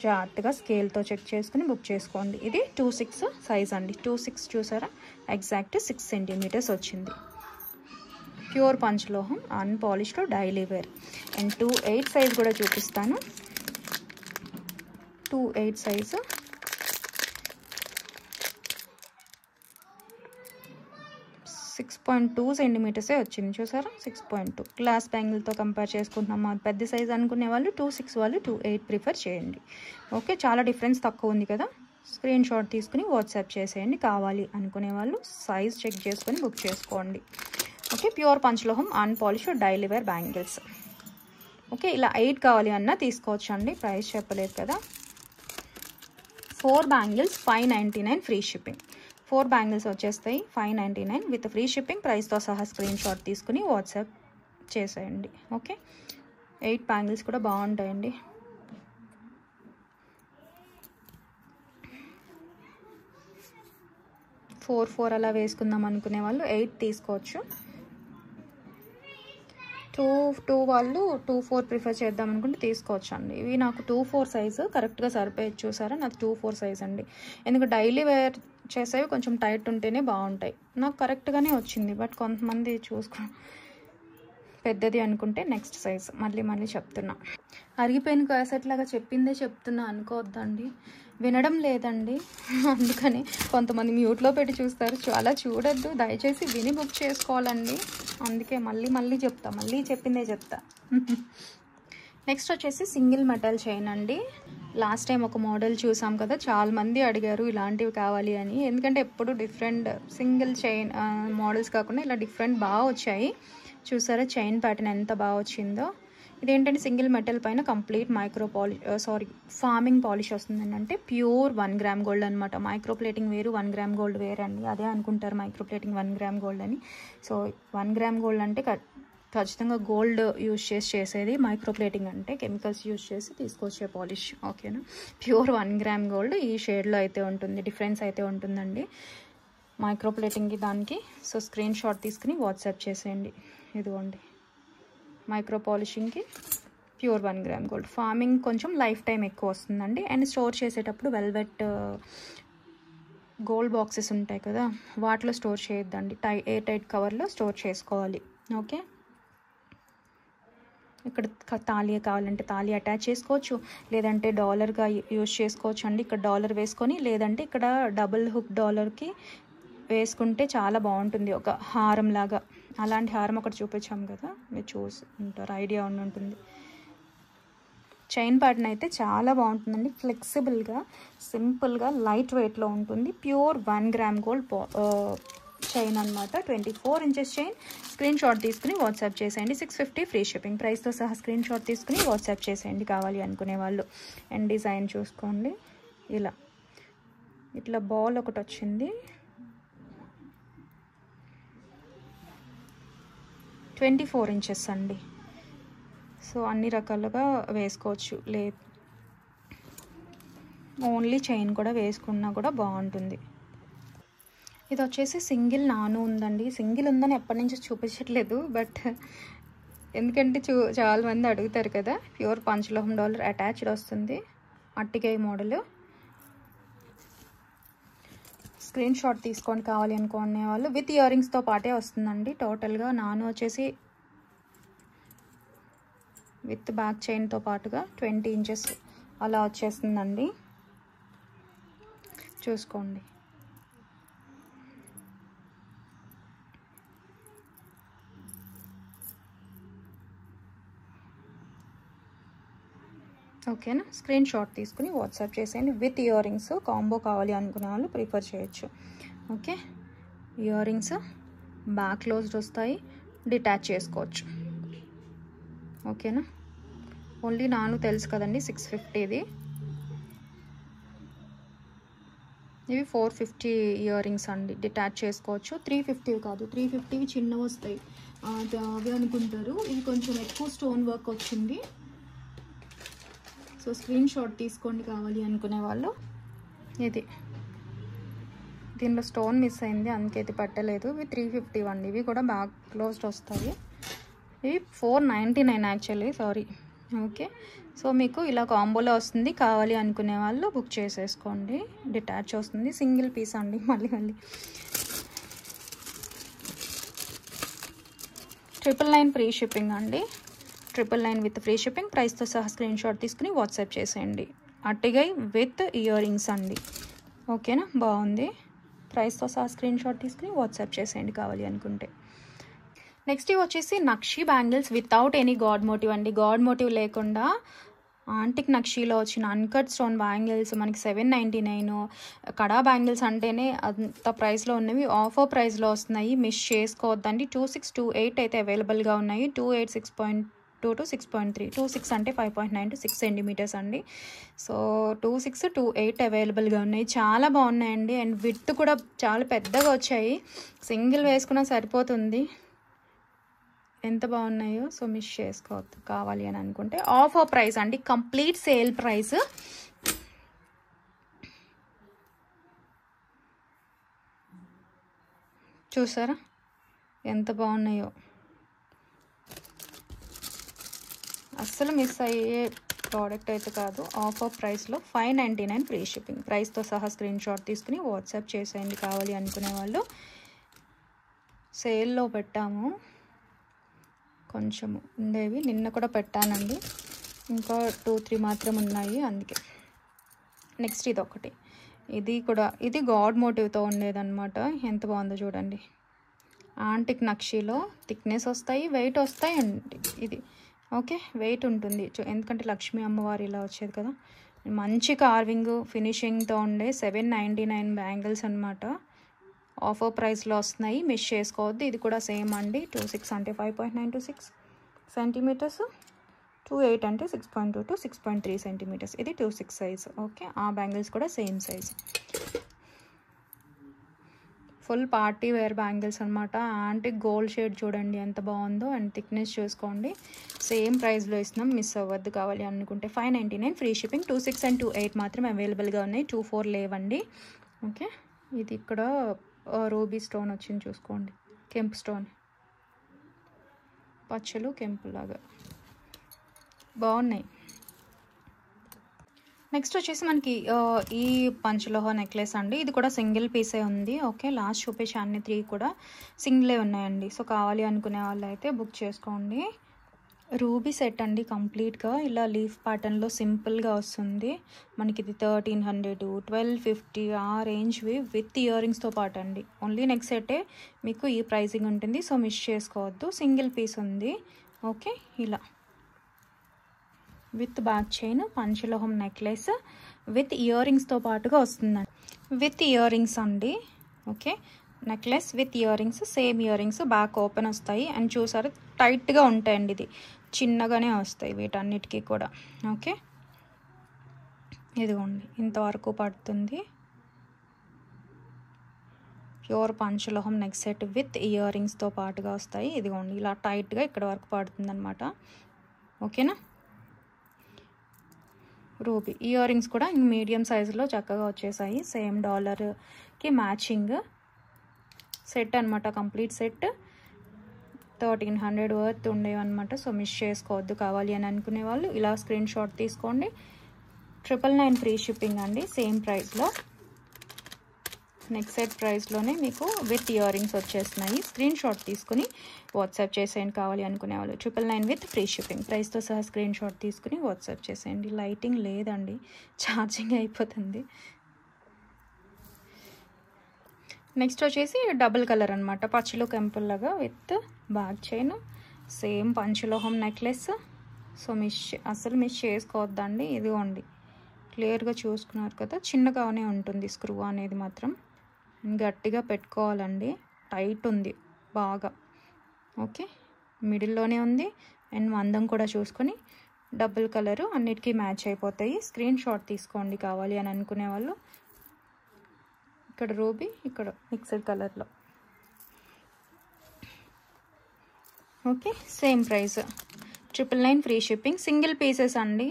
S1: జాగ్రత్తగా స్కేల్తో చెక్ చేసుకుని బుక్ చేసుకోండి. ఇది 26 సైజ్ అండి. 26 చూసారా, ఎగ్జాక్ట్ 6 సెంటీమీటర్స్ వచ్చింది. ప్యూర్ పంచలోహం, unpolished, daily wear. And 28 size కూడా చూపిస్తాను. 28 సైజు 6.2 సెంటీమీటర్సే వచ్చింది. చూసారా, 6.2. గ్లాస్ బ్యాంగిల్తో కంపేర్ చేసుకుంటున్నాం. పెద్ద సైజ్ అనుకునే వాళ్ళు 26, వాళ్ళు 28 ప్రిఫర్ చేయండి. ఓకే, చాలా డిఫరెన్స్ తక్కువ ఉంది కదా. స్క్రీన్ షాట్ తీసుకుని వాట్సాప్ చేసేయండి. కావాలి అనుకునే వాళ్ళు సైజ్ చెక్ చేసుకొని బుక్ చేసుకోండి. ఓకే, ప్యూర్ పంచలోహం, unpolished, daily wear bangles. Okay, ఇలా 8 కావాలి అన్నా తీసుకోవచ్చు అండి. ప్రైస్ చెప్పలేదు కదా. 4 బ్యాంగిల్స్ 599 ఫ్రీ షిప్పింగ్. 4 బ్యాంగిల్స్ వచ్చేస్తాయి 599 విత్ ఫ్రీ షిప్పింగ్. ప్రైస్తో సహా స్క్రీన్ షాట్ తీసుకుని వాట్సాప్ చేసేయండి. ఓకే, 8 బ్యాంగిల్స్ కూడా బాగుంటాయండి. ఫోర్ అలా వేసుకుందాం అనుకునే వాళ్ళు 8 తీసుకోవచ్చు. 2 వాళ్ళు 2-4 ప్రిఫర్ చేద్దాం అనుకుంటే తీసుకోవచ్చు అండి. ఇవి నాకు 2-4 సైజు కరెక్ట్గా సరిపోయేది. చూసారా, నాది 2-4 సైజ్ అండి. ఎందుకంటే డైలీ వేర్ చేసేవి కొంచెం టైట్ ఉంటేనే బాగుంటాయి. నాకు కరెక్ట్గానే వచ్చింది. బట్ కొంతమంది పెద్దది అనుకుంటే నెక్స్ట్ సైజ్. మళ్ళీ చెప్తున్నా, అరిగిపోయిన క్యాసెట్ లాగా చెప్తున్నా అనుకోవద్దండి. వినడం లేదండి, అందుకని కొంతమంది మ్యూట్లో పెట్టి చూస్తారు. చాలా చూడొద్దు, దయచేసి విని బుక్ చేసుకోవాలండి. అందుకే మళ్ళీ చెప్తా, చెప్పిందే చెప్తా. నెక్స్ట్ వచ్చేసి సింగిల్ మెటల్ చైన్ అండి. లాస్ట్ టైం ఒక మోడల్ చూసాం కదా, చాలా మంది అడిగారు ఇలాంటివి కావాలి అని. ఎందుకంటే ఎప్పుడు డిఫరెంట్ సింగిల్ చైన్ మోడల్స్ కాకుండా ఇలా డిఫరెంట్ బాగా వచ్చాయి. చూసారా చైన్ ప్యాటర్న్ ఎంత బాగా వచ్చిందో. ఇదేంటంటే సింగిల్ మెటల్ పైన కంప్లీట్ ఫార్మింగ్ పాలిష్ వస్తుందండి. అంటే ప్యూర్ 1 గ్రామ్ గోల్డ్ అనమాట. మైక్రో ప్లేటింగ్ వేరు, 1 గ్రామ్ గోల్డ్ వేరు అండి. అదే అనుకుంటారు మైక్రో ప్లేటింగ్ 1 గ్రామ్ గోల్డ్ అని. సో 1 గ్రామ్ గోల్డ్ అంటే ఖచ్చితంగా గోల్డ్ యూజ్ చేసేది. మైక్రో ప్లేటింగ్ అంటే కెమికల్స్ యూజ్ చేసి తీసుకొచ్చే పాలిష్. ఓకేనా, ప్యూర్ 1 గ్రామ్ గోల్డ్ ఈ షేడ్లో అయితే ఉంటుంది. డిఫరెన్స్ అయితే ఉంటుందండి మైక్రో ప్లేటింగ్కి దానికి. సో స్క్రీన్ షాట్ తీసుకుని వాట్సాప్ చేసేయండి. ఇదిగోండి, మైక్రో పాలిషింగ్కి ప్యూర్ 1 గ్రామ్ గోల్డ్. ఫార్మింగ్ కొంచెం లైఫ్ టైం ఎక్కువ వస్తుందండి. అండ్ స్టోర్ చేసేటప్పుడు వెల్వెట్ గోల్డ్ బాక్సెస్ ఉంటాయి కదా, వాటిలో స్టోర్ చేయొద్దండి. ఎయిర్ టైట్ కవర్లో స్టోర్ చేసుకోవాలి. ఓకే, ఇక్కడ తాళీ కావాలంటే తాళీ అటాచ్ చేసుకోవచ్చు, లేదంటే డాలర్గా యూజ్ చేసుకోవచ్చు అండి. ఇక్కడ డాలర్ వేసుకొని, లేదంటే ఇక్కడ డబుల్ హుక్ డాలర్కి వేసుకుంటే చాలా బాగుంటుంది, ఒక హారం లాగా. అలాంటి హారం ఒకటి చూపించాం కదా, మీరు చూసి ఉంటారు, ఐడియా ఉంటుంది. చైన్ ప్యాటర్న్ అయితే చాలా బాగుంటుందండి. ఫ్లెక్సిబుల్గా, సింపుల్గా, లైట్ వెయిట్లో ఉంటుంది. ప్యూర్ 1 గ్రామ్ గోల్డ్ చైన్ అనమాట. 24 ఇంచెస్ చైన్. స్క్రీన్ షాట్ తీసుకుని వాట్సాప్ చేసేయండి. 650 ఫ్రీ షిప్పింగ్. ప్రైస్తో సహా స్క్రీన్ షాట్ తీసుకుని వాట్సాప్ చేసేయండి కావాలి అనుకునే వాళ్ళు. అండ్ డిజైన్ చూసుకోండి, ఇట్లా బాల్ ఒకటి వచ్చింది. 24 ఇంచెస్ అండి. సో అన్ని రకాలుగా వేసుకోవచ్చు. ఓన్లీ చైన్ కూడా వేసుకున్నా కూడా బాగుంటుంది. ఇది వచ్చేసి సింగిల్ నాను ఉందండి. సింగిల్ ఉందని ఎప్పటి నుంచో చూపించట్లేదు, బట్ ఎందుకంటే చాలా మంది అడుగుతారు కదా. ప్యూర్ పంచలోహం డాలర్ అటాచ్డ్ వస్తుంది, అట్టికాయ మోడల్. స్క్రీన్ షాట్ తీసుకొని కావాలి అనుకునే వాళ్ళు విత్ ఇయర్ రింగ్స్తో పాటే వస్తుందండి. టోటల్గా నాను వచ్చేసి విత్ బ్యాక్ చైన్తో పాటుగా 20 ఇంచెస్ అలా వచ్చేస్తుందండి. చూసుకోండి. ఓకేనా, స్క్రీన్ షాట్ తీసుకుని వాట్సాప్ చేసేయండి. విత్ ఇయర్ రింగ్స్ కాంబో కావాలి అనుకునే వాళ్ళు ప్రిఫర్ చేయొచ్చు. Okay, year rings back closed వస్తాయి, డిటాచ్ చేసుకోవచ్చు. ఓకేనా, ఓన్లీ నాను తెలుసు కదండి, 650ది. ఇవి 450 ఇయర్ రింగ్స్ అండి, డిటాచ్ చేసుకోవచ్చు. 350 కాదు, 350 చిన్నవి వస్తాయి అవి అనుకుంటారు. ఇది కొంచెం ఎక్కువ స్టోన్ వర్క్ వచ్చింది. సో సో స్క్రీన్ షాట్ తీసుకోండి కావాలి అనుకునే వాళ్ళు. ఇది దీనిలో స్టోన్ మిస్ అయింది, అందుకే ఇది పట్టలేదు. ఇవి 350 అండి. ఇవి కూడా బ్యాక్ క్లోజ్డ్ వస్తాయి. ఇవి 499 యాక్చువల్లీ, సారీ. ఓకే, సో మీకు ఇలా కాంబోలో వస్తుంది. కావాలి అనుకునే వాళ్ళు బుక్ చేసేసుకోండి. డిటాచ్ వస్తుంది, సింగిల్ పీస్ అండి. మళ్ళీ 999 ఫ్రీ షిప్పింగ్ అండి. 999 విత్ ఫ్రీ షిప్పింగ్. ప్రైస్తో సహా స్క్రీన్ షాట్ తీసుకుని వాట్సాప్ చేసేయండి. అట్టిగై విత్ ఇయర్ రింగ్స్ అండి. ఓకేనా, బాగుంది. ప్రైస్తో సహా స్క్రీన్ షాట్ తీసుకుని వాట్సాప్ చేసేయండి కావాలి అనుకుంటే. నెక్స్ట్ ఇవి వచ్చేసి నక్షి bangles without any god motive అండి. గాడ్ మోటివ్ లేకుండా ఆంటిక్ నక్షీలో వచ్చిన అన్కట్ స్టోన్ బ్యాంగిల్స్ మనకి 799. కడా బ్యాంగిల్స్ అంటేనే అంత ప్రైస్లో ఉన్నవి ఆఫర్ ప్రైస్లో వస్తున్నాయి. మిస్ చేసుకోవద్దండి. 2628 అయితే అవైలబుల్గా ఉన్నాయి. 28 6.2 to 6.3. 26 అంటే 5.9 to 6 సెంటీమీటర్స్ అండి. సో 2628 అవైలబుల్గా ఉన్నాయి. చాలా బాగున్నాయండి. అండ్ విత్ కూడా చాలా పెద్దగా వచ్చాయి. సింగిల్ వేసుకున్నా సరిపోతుంది. ఎంత బాగున్నాయో. సో మిస్ చేసుకోవద్దు కావాలి అని అనుకుంటే. ఆఫర్ ప్రైస్ అండి, కంప్లీట్ సేల్ ప్రైస్. చూసారా ఎంత బాగున్నాయో. అస్సలు మిస్ అయ్యే ప్రోడక్ట్ అయితే కాదు. ఆఫర్ ప్రైస్లో 599 ఫ్రీ షిప్పింగ్. ప్రైస్తో సహా స్క్రీన్ షాట్ తీసుకుని వాట్సాప్ చేసేయండి కావాలి అనుకునే వాళ్ళు. సేల్లో పెట్టాము, కొంచెం ఉండేవి. నిన్న కూడా పెట్టానండి, ఇంకా 2-3 మాత్రం ఉన్నాయి అందుకే. నెక్స్ట్ ఇది ఒకటి, ఇది కూడా ఇది గాడ్ మోటివ్తో ఉండేదన్నమాట. ఎంత బాగుందో చూడండి. ఆంటిక్ నక్షీలో థిక్నెస్ వస్తాయి, వెయిట్ వస్తాయి అండి. ఇది ఓకే, వెయిట్ ఉంటుంది ఎందుకంటే లక్ష్మీ అమ్మవారి ఇలా వచ్చేది కదా. మంచి కార్వింగ్ ఫినిషింగ్తో ఉండే 799 బ్యాంగిల్స్ అనమాట. ఆఫర్ ప్రైస్లో వస్తున్నాయి, మిస్ చేసుకోవద్దు. ఇది కూడా సేమ్ అండి. 26 అంటే 5.9 to 6 సెంటీమీటర్స్. 28 అంటే 6.2 to 6.3 సెంటీమీటర్స్. ఇది 26 సైజ్. ఓకే, ఆ బ్యాంగిల్స్ కూడా same size. Full party wear bangles అనమాట. యాంటిక్ గోల్డ్ షేడ్ చూడండి ఎంత బాగుందో. అండ్ థిక్నెస్ చూసుకోండి. సేమ్ ప్రైస్లో ఇస్తున్నాం, మిస్ అవ్వద్దు కావాలి అనుకుంటే. 599 ఫ్రీ షిప్పింగ్. 26 and 28 మాత్రం అవైలబుల్గా ఉన్నాయి. 24 లేవండి. ఓకే, ఇది ఇక్కడ రూబీ స్టోన్ వచ్చింది చూసుకోండి. కెంపు స్టోన్, పచ్చలు కెంపులాగా బాగున్నాయి. నెక్స్ట్ వచ్చేసి మనకి ఈ పంచలోహ నెక్లెస్ అండి. ఇది కూడా సింగిల్ పీసే ఉంది. ఓకే, లాస్ట్ చూపించే అన్ని 3 కూడా సింగిలే ఉన్నాయండి. సో కావాలి అనుకునే వాళ్ళు అయితే బుక్ చేసుకోండి. రూబీ సెట్ అండి. కంప్లీట్గా ఇలా లీఫ్ ప్యాటర్న్లో సింపుల్గా వస్తుంది మనకి. ఇది 1300, 1250 ఆ రేంజ్వి విత్ ఇయర్ రింగ్స్తో పాటు అండి. ఓన్లీ నెక్స్ట్ సెట్టే మీకు ఈ ప్రైసింగ్ ఉంటుంది. సో మిస్ చేసుకోవద్దు. సింగిల్ పీస్ ఉంది. ఓకే, ఇలా విత్ బ్యాక్ చైన్ పంచలోహం నెక్లెస్ విత్ ఇయర్ రింగ్స్తో పాటుగా వస్తుందండి. విత్ ఇయర్ రింగ్స్ అండి. Okay, necklace with ear rings, same ear rings back open వస్తాయి. అండ్ చూసారు టైట్గా ఉంటాయండి. ఇది చిన్నగానే వస్తాయి వీటన్నిటికీ కూడా. ఓకే, ఇదిగోండి ఇంతవరకు పడుతుంది. ప్యూర్ పంచలోహం నెక్ సెట్ విత్ ఇయర్ రింగ్స్తో పాటుగా వస్తాయి. ఇదిగోండి ఇలా టైట్గా ఇక్కడ వరకు పడుతుంది అనమాట. ఓకేనా. రూబీ ఇయర్ రింగ్స్ కూడా మీడియం సైజులో చక్కగా వచ్చేసాయి. సేమ్ డాలర్కి మ్యాచింగ్ సెట్ అనమాట. కంప్లీట్ సెట్ 1300 వర్త్ ఉండేవన్నమాట. సో మిస్ చేసుకోవద్దు కావాలి అని అనుకునే వాళ్ళు ఇలా స్క్రీన్ షాట్ తీసుకోండి. 999 ఫ్రీ షిప్పింగ్ అండి. సేమ్ ప్రైస్లో నెక్స్ట్ సెట్ ప్రైస్లోనే మీకు విత్ ఇయర్ రింగ్స్ వచ్చేస్తున్నాయి. స్క్రీన్ షాట్ తీసుకుని వాట్సాప్ చేసేయండి కావాలి అనుకునే వాళ్ళు. 999 విత్ ఫ్రీ షిప్పింగ్. ప్రైస్తో సహా స్క్రీన్ షాట్ తీసుకుని వాట్సాప్ చేసేయండి. లైటింగ్ లేదండి, ఛార్జింగ్ అయిపోతుంది. నెక్స్ట్ వచ్చేసి డబుల్ కలర్ అనమాట. పచ్చలు కెంపుల్లాగా విత్ బ్యాక్ చైన్, సేమ్ పంచలోహం నెక్లెస్. సో అసలు మిస్ చేసుకోవద్దండి. ఇదిగోండి క్లియర్గా చూసుకున్నారు కదా, చిన్నగానే ఉంటుంది స్క్రూ అనేది మాత్రం. గట్టిగా పెట్టుకోవాలండి, టైట్ ఉంది బాగా. ఓకే, మిడిల్లోనే ఉంది. అండ్ మందం కూడా చూసుకొని డబుల్ కలరు అన్నిటికీ మ్యాచ్ అయిపోతాయి. స్క్రీన్ షాట్ తీసుకోండి కావాలి అని అనుకునే వాళ్ళు. ఇక్కడ రూబీ, ఇక్కడ మిక్స్డ్ కలర్లో. Okay, same price 999 free shipping. Single pieces అండి.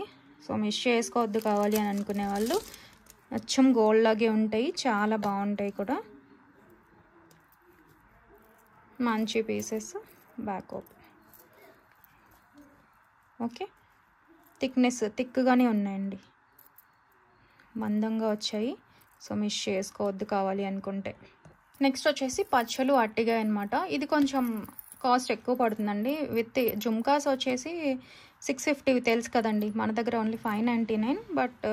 S1: సో మిస్ చేసుకోవద్దు కావాలి అని అనుకునే వాళ్ళు. అచ్చం గోల్డ్ లాగే ఉంటాయి, చాలా బాగుంటాయి కూడా. మంచి పీసెస్, బ్యాక్ ఓపెన్. ఓకే, థిక్గానే ఉన్నాయండి, మందంగా వచ్చాయి. సో మిస్ చేసుకోవద్దు కావాలి అనుకుంటే. నెక్స్ట్ వచ్చేసి పచ్చలు అట్టిగాయ అనమాట. ఇది కొంచెం కాస్ట్ ఎక్కువ పడుతుందండి. విత్ జుమ్కాస్ వచ్చేసి 650 తెలుసు కదండి, మన దగ్గర ఓన్లీ 599. బట్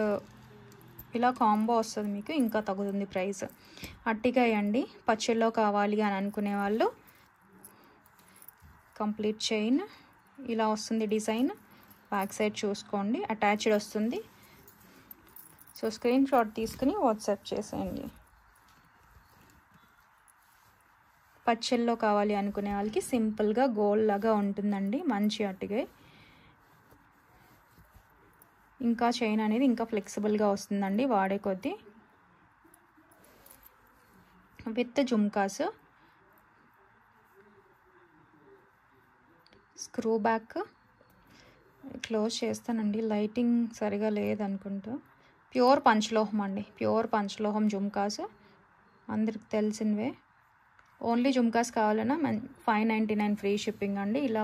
S1: ఇలా కాంబో వస్తుంది మీకు, ఇంకా తగ్గుతుంది ప్రైస్. అట్టిగాయ అండి, పచ్చల్లో కావాలి అని అనుకునే వాళ్ళు. కంప్లీట్ చైన్ ఇలా వస్తుంది డిజైన్. బ్యాక్ సైడ్ చూసుకోండి, అటాచ్డ్ వస్తుంది. సో స్క్రీన్ షాట్ తీసుకుని వాట్సాప్ చేసేయండి. పచ్చల్లో కావాలి అనుకునే వాళ్ళకి సింపుల్గా గోల్డ్ లాగా ఉంటుందండి, మంచి అట్టిగాయ. ఇంకా చైన్ అనేది ఇంకా ఫ్లెక్సిబుల్గా వస్తుందండి వాడే కొద్దీ. With jhumkas, screw back. Close చేస్తానండి, లైటింగ్ సరిగా లేదనుకుంటా. ప్యూర్ పంచలోహం అండి, ప్యూర్ పంచలోహం జుమ్కాస్, అందరికి తెలిసినవే. ఓన్లీ జుమ్కాస్ కావాలన్నా 599 ఫ్రీ షిప్పింగ్ అండి. ఇలా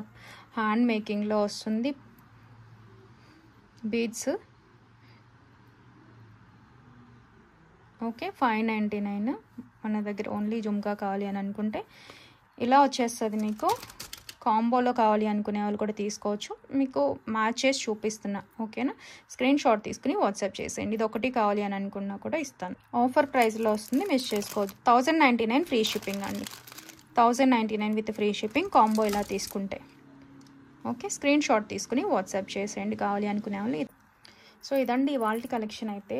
S1: హ్యాండ్ మేకింగ్లో వస్తుంది బీడ్స్. ఓకే, 599 మన దగ్గర ఓన్లీ జుమ్కా కావాలి అని అనుకుంటే ఇలా వచ్చేస్తుంది మీకు. కాంబోలో కావాలి అనుకునే వాళ్ళు కూడా తీసుకోవచ్చు, మీకు మ్యాచ్ చేసి చూపిస్తున్నా. ఓకేనా, స్క్రీన్ షాట్ తీసుకుని వాట్సాప్ చేసేయండి. ఇది ఒకటి కావాలి అని అనుకున్నా కూడా ఇస్తాను. ఆఫర్ ప్రైస్లో వస్తుంది, మిస్ చేసుకోవద్దు. 1099 ఫ్రీ షిప్పింగ్ అండి, 1099 విత్ ఫ్రీ షిప్పింగ్ కాంబో ఇలా తీసుకుంటే. ఓకే, స్క్రీన్ షాట్ తీసుకుని వాట్సాప్ చేసేయండి కావాలి అనుకునే వాళ్ళు. సో ఇదండి ఇవాల్టి కలెక్షన్ అయితే.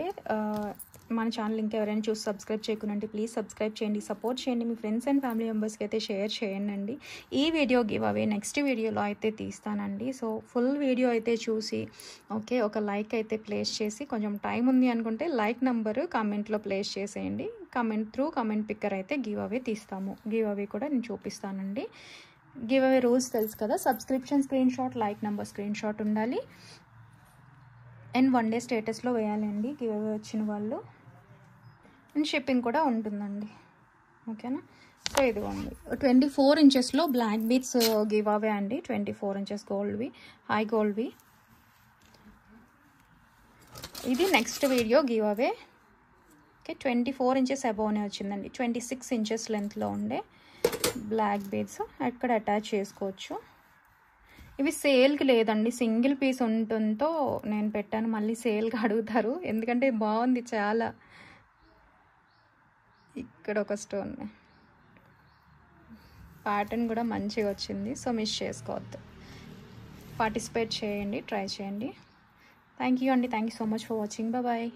S1: మన ఛానల్ ఇంకా ఎవరైనా చూసి సబ్స్క్రైబ్ చేయకుంటే ప్లీజ్ సబ్స్క్రైబ్ చేయండి, సపోర్ట్ చేయండి. మీ ఫ్రెండ్స్ అండ్ ఫ్యామిలీ మెంబర్స్కి అయితే షేర్ చేయండి. ఈ వీడియో గివ్ అవే నెక్స్ట్ వీడియోలో అయితే తీస్తానండి. సో ఫుల్ వీడియో అయితే చూసి ఓకే ఒక లైక్ అయితే ప్లేస్ చేసి, కొంచెం టైం ఉంది అనుకుంటే లైక్ నెంబరు కామెంట్లో ప్లేస్ చేసేయండి. కామెంట్ పిక్కర్ అయితే గివ్ అవే తీస్తాము. గివ్ అవే కూడా నేను చూపిస్తానండి. గివ్ అవే రూల్స్ తెలుసు కదా, subscription screen shot, like number screen shot ఉండాలి, అండ్ 1 డే స్టేటస్లో వేయాలండి గివ్ అవే వచ్చిన వాళ్ళు. అండ్ షిప్పింగ్ కూడా ఉంటుందండి. ఓకేనా, సో ఇదిగోండి 24 ఇంచెస్లో బ్లాక్ బీడ్స్ గివ్ అవే అండి. 24 ఇంచెస్ గోల్డ్వి, హై గోల్డ్వి. ఇది next video give away. Okay, 24 inches అబోవ్నే వచ్చిందండి. 26 ఇంచెస్ లెంత్లో ఉండే బ్లాక్ బీడ్స్ అక్కడ అటాచ్ చేసుకోవచ్చు. ఇవి సేల్కి లేదండి, సింగిల్ పీస్ ఉంటుందో నేను పెట్టాను. మళ్ళీ సేల్కి అడుగుతారు, ఎందుకంటే బాగుంది చాలా. ఇక్కడ ఒక స్టోన్ ప్యాటర్న్ కూడా మంచిగా వచ్చింది. సో మిస్ చేసుకోవద్దు, పార్టిసిపేట్ చేయండి, ట్రై చేయండి. థ్యాంక్ యూ అండి, thank you so much for watching. Bye.